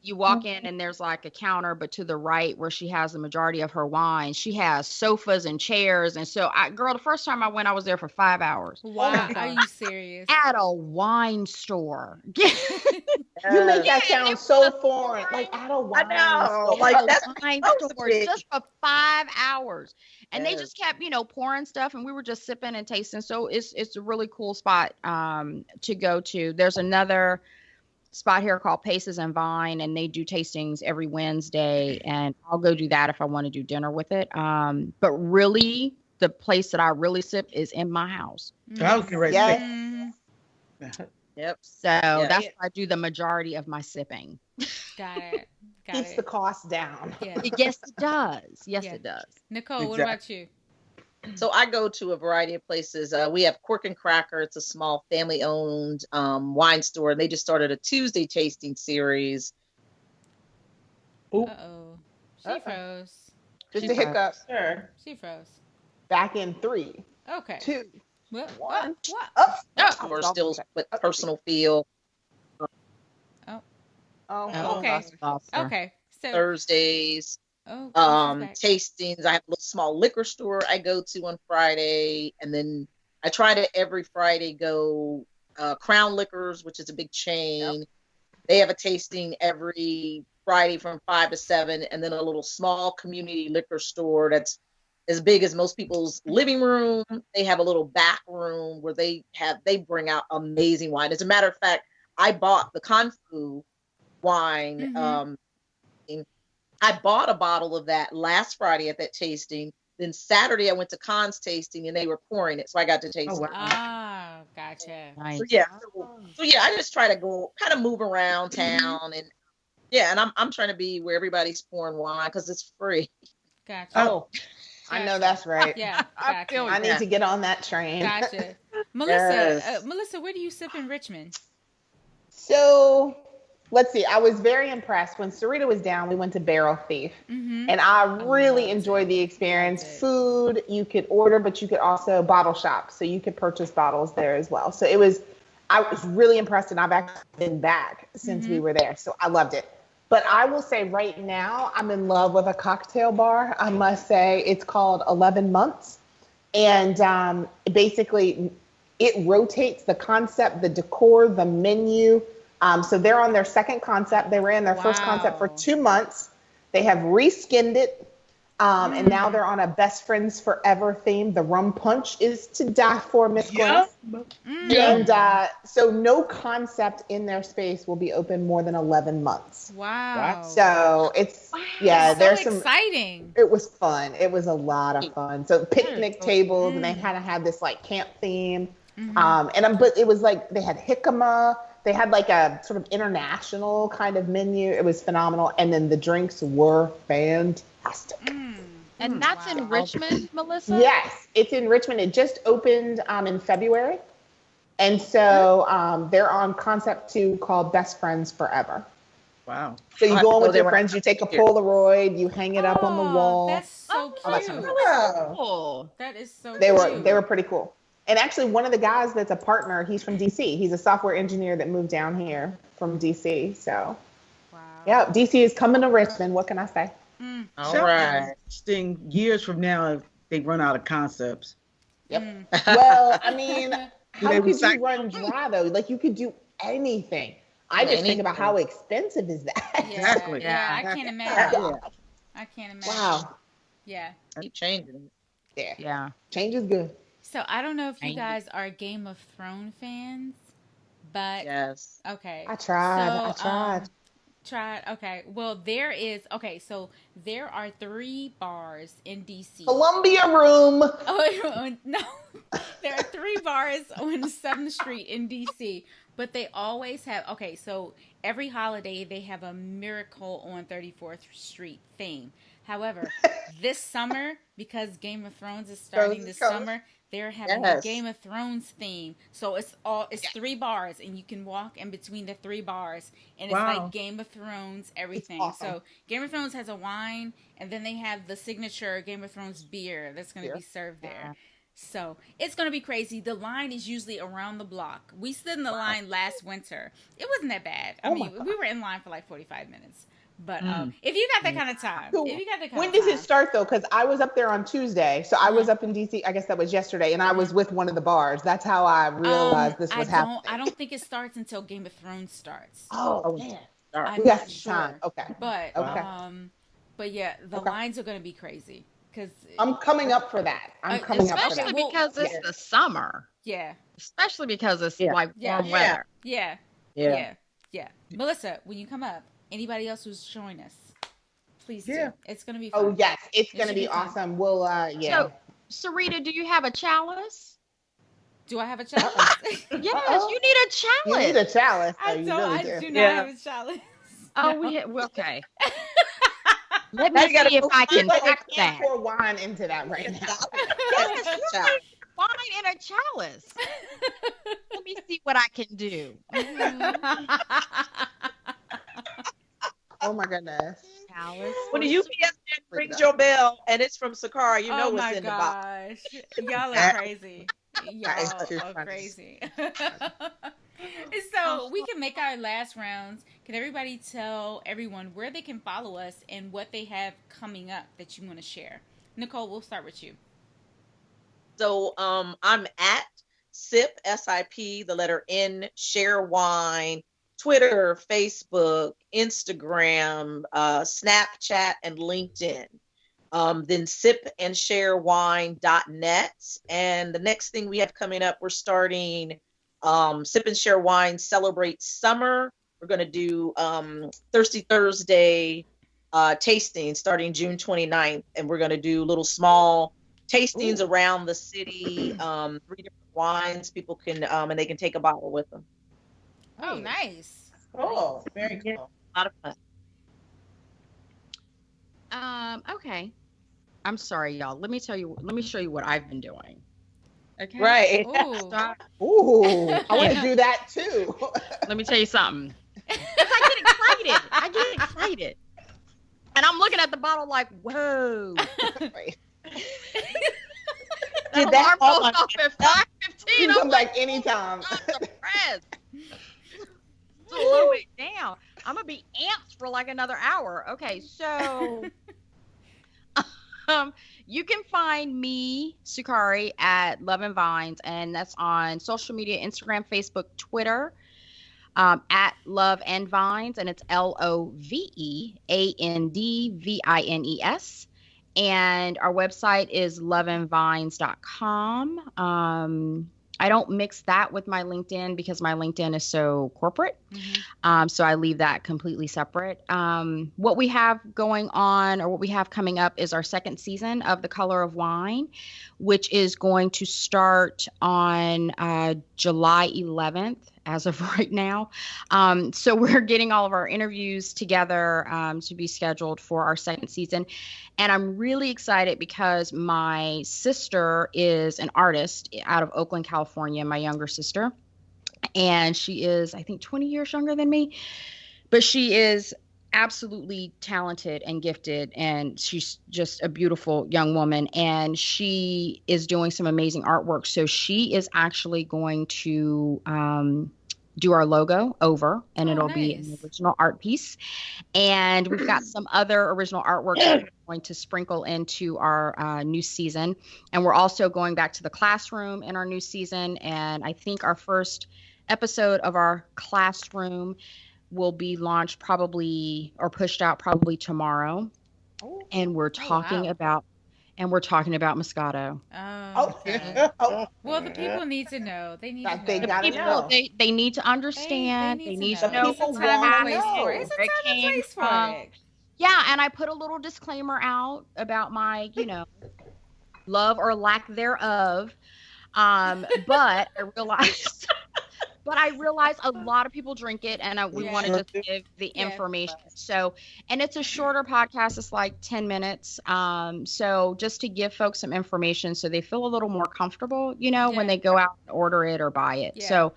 you walk in and there's like a counter, but to the right where she has the majority of her wine, she has sofas and chairs. And so the first time I went, I was there for 5 hours. Wow. Are you serious? At a wine store. You make that sound so foreign. Like at a wine store. Like that's wine store just for 5 hours. And they just kept, pouring stuff and we were just sipping and tasting. So it's a really cool spot to go to. There's another spot here called Paces and Vine, and they do tastings every Wednesday, and I'll go do that if I want to do dinner with it. But really, the place that I really sip is in my house. Okay, right. Yep. So that's where I do the majority of my sipping. Got it. Keeps the cost down. Yeah. Yes, it does. Yes, it does. Nicole, what about you? So I go to a variety of places. We have Cork and Cracker. It's a small family-owned wine store, and they just started a Tuesday tasting series. Uh-oh. She froze. Just a hiccup. Sure. She froze. Back in 3, Okay. 2, What? 1. What? We're still with personal feel. Okay. Okay. So Thursdays. okay. Tastings. I have a little small liquor store I go to on Friday, and then I try to every Friday go Crown Liquors, which is a big chain. Yep. They have a tasting every Friday from 5 to 7, and then a little small community liquor store that's as big as most people's living room. They have a little back room where they bring out amazing wine. As a matter of fact, I bought the Kanfu wine. I bought a bottle of that last Friday at that tasting. Then Saturday I went to Khan's tasting and they were pouring it, so I got to taste it. Ah, gotcha. Nice. So I just try to go kind of move around town and I'm trying to be where everybody's pouring wine because it's free. Gotcha. Oh, I know that's right. Yeah, gotcha. I need to get on that train. Gotcha. Melissa, Melissa, where do you sip in Richmond? So let's see. I was very impressed when Sarita was down. We went to Barrel Thief, and I really enjoyed the experience. Food you could order, but you could also bottle shop, so you could purchase bottles there as well. So I was really impressed, and I've actually been back since we were there, so I loved it. But I will say right now, I'm in love with a cocktail bar. I must say, it's called 11 Months, and basically it rotates the concept, the decor, the menu. So they're on their second concept. They ran their first concept for 2 months. They have reskinned it. And now they're on a Best Friends Forever theme. The rum punch is to die for, Miss Gwen. And so no concept in their space will be open more than 11 months. Wow. So it's, there's some exciting. It was fun. It was a lot of fun. So picnic tables, and they kind of had this like camp theme. But it was like they had jicama. They had like a sort of international kind of menu. It was phenomenal. And then the drinks were fantastic. And that's in Richmond, Melissa? Yes, it's in Richmond. It just opened in February. And so they're on concept 2 called Best Friends Forever. Wow. So you go in with your friends, you take a Polaroid, you hang it up on the wall. That's so cute. Cool. That is so They cute. were pretty cool. And actually, one of the guys that's a partner, he's from DC. He's a software engineer that moved down here from DC. So, yeah, DC is coming to Richmond. What can I say? All right. Interesting. Years from now, if they run out of concepts. Yep. Well, I mean, how could you run dry though? Like you could do anything. I just think about how expensive is that. Exactly. Yeah, I can't imagine. I can't imagine. Wow. Yeah. Keep changing. Yeah. Change is good. So I don't know if you guys are Game of Thrones fans, but yes. Okay. I tried. Okay. Well, so there are 3 bars in DC. Columbia Room. Oh no. There are 3 bars on 7th Street in DC, but they always have so every holiday they have a Miracle on 34th Street theme. However, this summer, because Game of Thrones is starting this summer, they're having a Game of Thrones theme. So it's 3 bars, and you can walk in between the 3 bars, and it's like Game of Thrones everything. Awesome. So Game of Thrones has a wine, and then they have the signature Game of Thrones beer that's going to be served there. So it's going to be crazy. The line is usually around the block. We stood in the line last winter. It wasn't that bad. I mean, we were in line for like 45 minutes. But if you got that kind of time, when does it start though? Because I was up there on Tuesday, so I was up in DC. I guess that was yesterday, and I was with one of the bars. That's how I realized this was happening. I don't think it starts until Game of Thrones starts. Oh man, I'm not sure. Time. Okay, but yeah, the lines are going to be crazy because I'm coming up for that. Especially because it's the summer. Yeah, especially because it's like warm weather. Yeah. Melissa, when you come up. Anybody else who's showing us, please do. It's going to be fun. Oh, yes. It's going to be awesome. We'll, So, Sarita, do you have a chalice? Do I have a chalice? Yes, you need a chalice. You need a chalice. I do not have a chalice. Oh, okay. Let me see if I can fix that. Pour wine into that right now. Wine in a chalice. Let me see what I can do. Oh my goodness. Chalice. When the UPS man rings your bell and it's from Sakara, you know what's in the box. Y'all are crazy. Y'all are crazy. So we can make our last rounds. Can everybody tell everyone where they can follow us and what they have coming up that you want to share? Nicole, we'll start with you. So I'm at SIP, S-I-P, the letter N, Share Wine, Twitter, Facebook, Instagram, Snapchat, and LinkedIn. Then sipandShareWine.net. And the next thing we have coming up, we're starting Sip and Share Wine Celebrate Summer. We're going to do Thirsty Thursday tasting starting June 29th. And we're going to do little small tastings around the city, 3 different wines. People can, and they can take a bottle with them. Oh, nice. Cool. Very cool. A lot of fun. Okay. I'm sorry, y'all. Let me show you what I've been doing. Okay. Right. Ooh. I want to do that too. Let me tell you something. I get excited. And I'm looking at the bottle like, whoa. Did that goes off at 5:15? You come back anytime. I'm depressed. Slow it down. I'm gonna be amped for like another hour. Okay, so you can find me, Sukari, at Love and Vines, and that's on social media: Instagram, Facebook, Twitter, at Love and Vines, and it's LOVEANDVINES. And our website is loveandvines.com. I don't mix that with my LinkedIn because my LinkedIn is so corporate. Mm-hmm. So I leave that completely separate. What we have going on, or what we have coming up, is our second season of The Color of Wine, which is going to start on July 11th. As of right now. So we're getting all of our interviews together to be scheduled for our second season. And I'm really excited because my sister is an artist out of Oakland, California, my younger sister. And she is, I think, 20 years younger than me. But she is absolutely talented and gifted, and she's just a beautiful young woman, and she is doing some amazing artwork. So she is actually going to do our logo over, and it'll be an original art piece. And we've got some other original artwork that we're going to sprinkle into our new season. And we're also going back to the classroom in our new season, and I think our first episode of our classroom will be launched pushed out tomorrow. And we're talking about Moscato. Well, the people need to know. They need to know. They gotta know. They need to understand. They need to know. It's a time and place for it. Yeah, and I put a little disclaimer out about my, love or lack thereof. But I realized but I realize a lot of people drink it, and we want to just give the information. So, and it's a shorter podcast. It's like 10 minutes. So just to give folks some information so they feel a little more comfortable, when they go out and order it or buy it. Yeah. So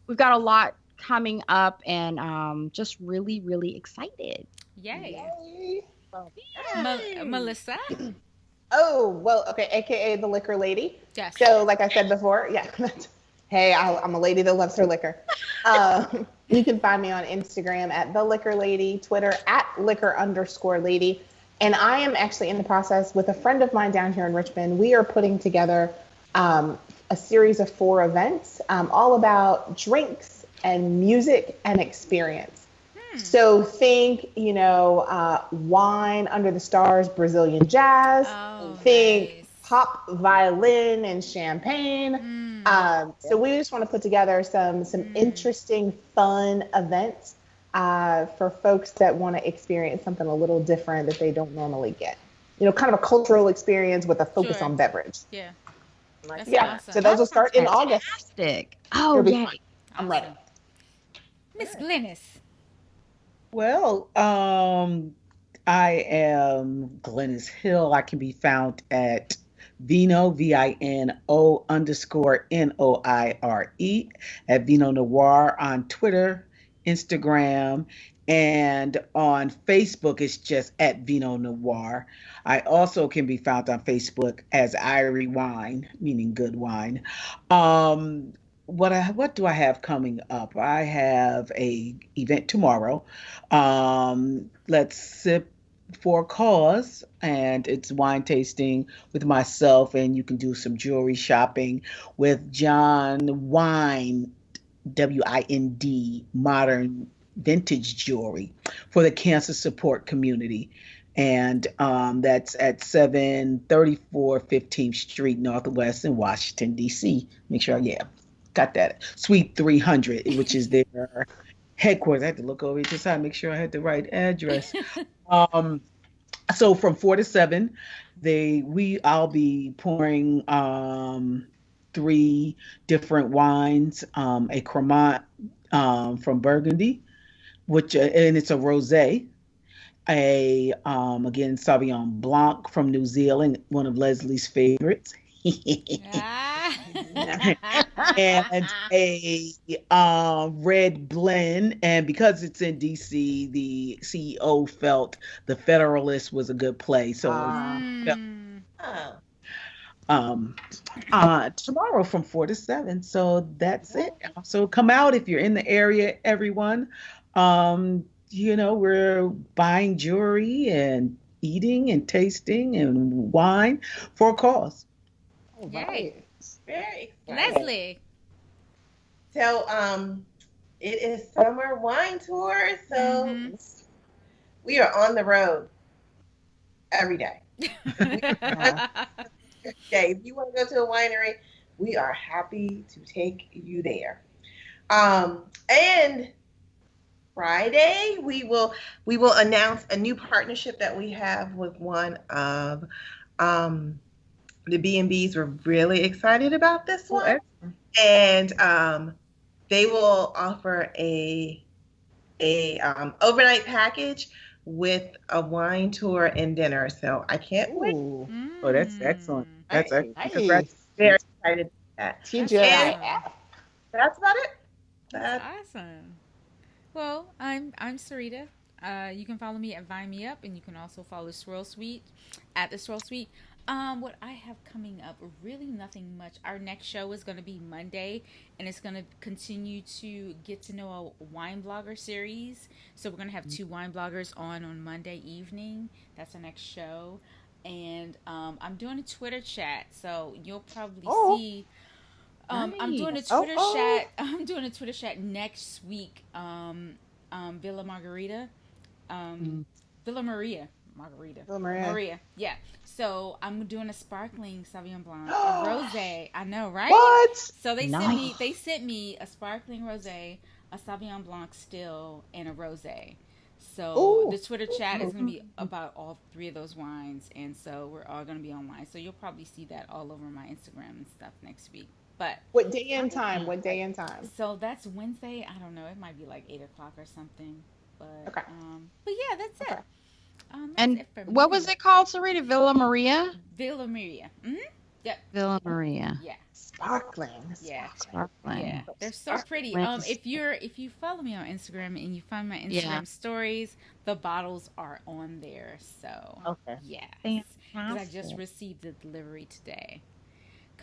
we've got a lot coming up, and just really, really excited. Yay. Melissa? Oh, well, okay, AKA the Liquor Lady. Yes. So, like I said before, hey, I'm a lady that loves her liquor. You can find me on Instagram at the Liquor Lady, Twitter at liquor_lady. And I am actually in the process with a friend of mine down here in Richmond. We are putting together a series of 4 events, all about drinks and music and experience. So think, wine under the stars, Brazilian jazz. Think pop, violin, and champagne. So we just want to put together some interesting, fun events for folks that want to experience something a little different that they don't normally get. Kind of a cultural experience with a focus on beverage. Yeah. Awesome. So those will start in August. Fantastic. Oh, yeah. I'm ready. Miss Glennis. Well, I am Glennis Hill. I can be found at Vino, VINO_NOIRE, at Vino Noir on Twitter, Instagram, and on Facebook, it's just at Vino Noir. I also can be found on Facebook as Irie Wine, meaning good wine. What do I have coming up? I have a event tomorrow. Let's Sip for a Cause, and it's wine tasting with myself, and you can do some jewelry shopping with John Wind, WIND, modern vintage jewelry for the cancer support community. And that's at 734 15th Street Northwest in Washington, D.C. Make sure, got that. Suite 300, which is their headquarters. I had to look over each side, make sure I had the right address. So from 4 to 7, I'll be pouring 3 different wines, a Cremant from Burgundy, and it's a rosé. Again, Sauvignon Blanc from New Zealand, one of Leslie's favorites. And a red blend, and because it's in DC, the CEO felt the Federalist was a good play, so tomorrow from 4 to 7. So that's it. So come out if you're in the area, everyone. We're buying jewelry and eating and tasting and wine for a cause. Yay. Very exciting. Leslie. So it is summer wine tour, so we are on the road every day. If you want to go to a winery, we are happy to take you there. And Friday we will announce a new partnership that we have with one of the B&Bs. We're really excited about this one. And they will offer a overnight package with a wine tour and dinner. So I can't wait. Oh, that's excellent. That's very excited about that. TGI. That's about it. That's awesome. Well, I'm Sarita. You can follow me at Vine Me Up, and you can also follow Swirl Suite at the Swirl Suite. What I have coming up, really nothing much. Our next show is going to be Monday, and it's going to continue to get to know a wine blogger series. So we're going to have 2 wine bloggers on Monday evening. That's our next show. And I'm doing a Twitter chat, so you'll probably see. Nice. I'm doing a Twitter chat. I'm doing a Twitter chat next week. Villa Margarita. Villa Maria. Maria. Yeah. So I'm doing a sparkling Sauvignon Blanc, a rosé. I know, right? What? So they sent me a sparkling rosé, a Sauvignon Blanc still, and a rosé. So the Twitter chat is going to be about all 3 of those wines, and so we're all going to be online. So you'll probably see that all over my Instagram and stuff next week. But what day and time? What day and time? So that's Wednesday. I don't know. It might be like 8 o'clock or something. But Okay. But yeah, that's it. That's And it for what me. was it called, Sarita? Villa Maria? Villa Maria. Yep. Villa Maria. Yeah. Sparkling. Yeah. Sparkling. Yeah, they're so pretty. If you follow me on Instagram and you find my Instagram stories, the bottles are on there. So Okay. yeah, because I just received the delivery today.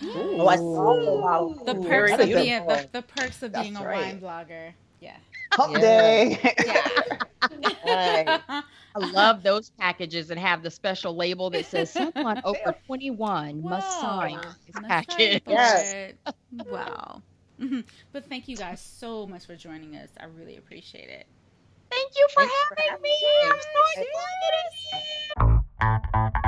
Oh, I saw The Very perks of being beautiful. the perks of being a wine blogger. Yeah. Hump day. Yeah. Right. I love those packages that have the special label that says someone over 21 must sign this package. Yes. Wow. But thank you guys so much for joining us. I really appreciate it. Thank you for Thanks for having having me. me. I'm so excited.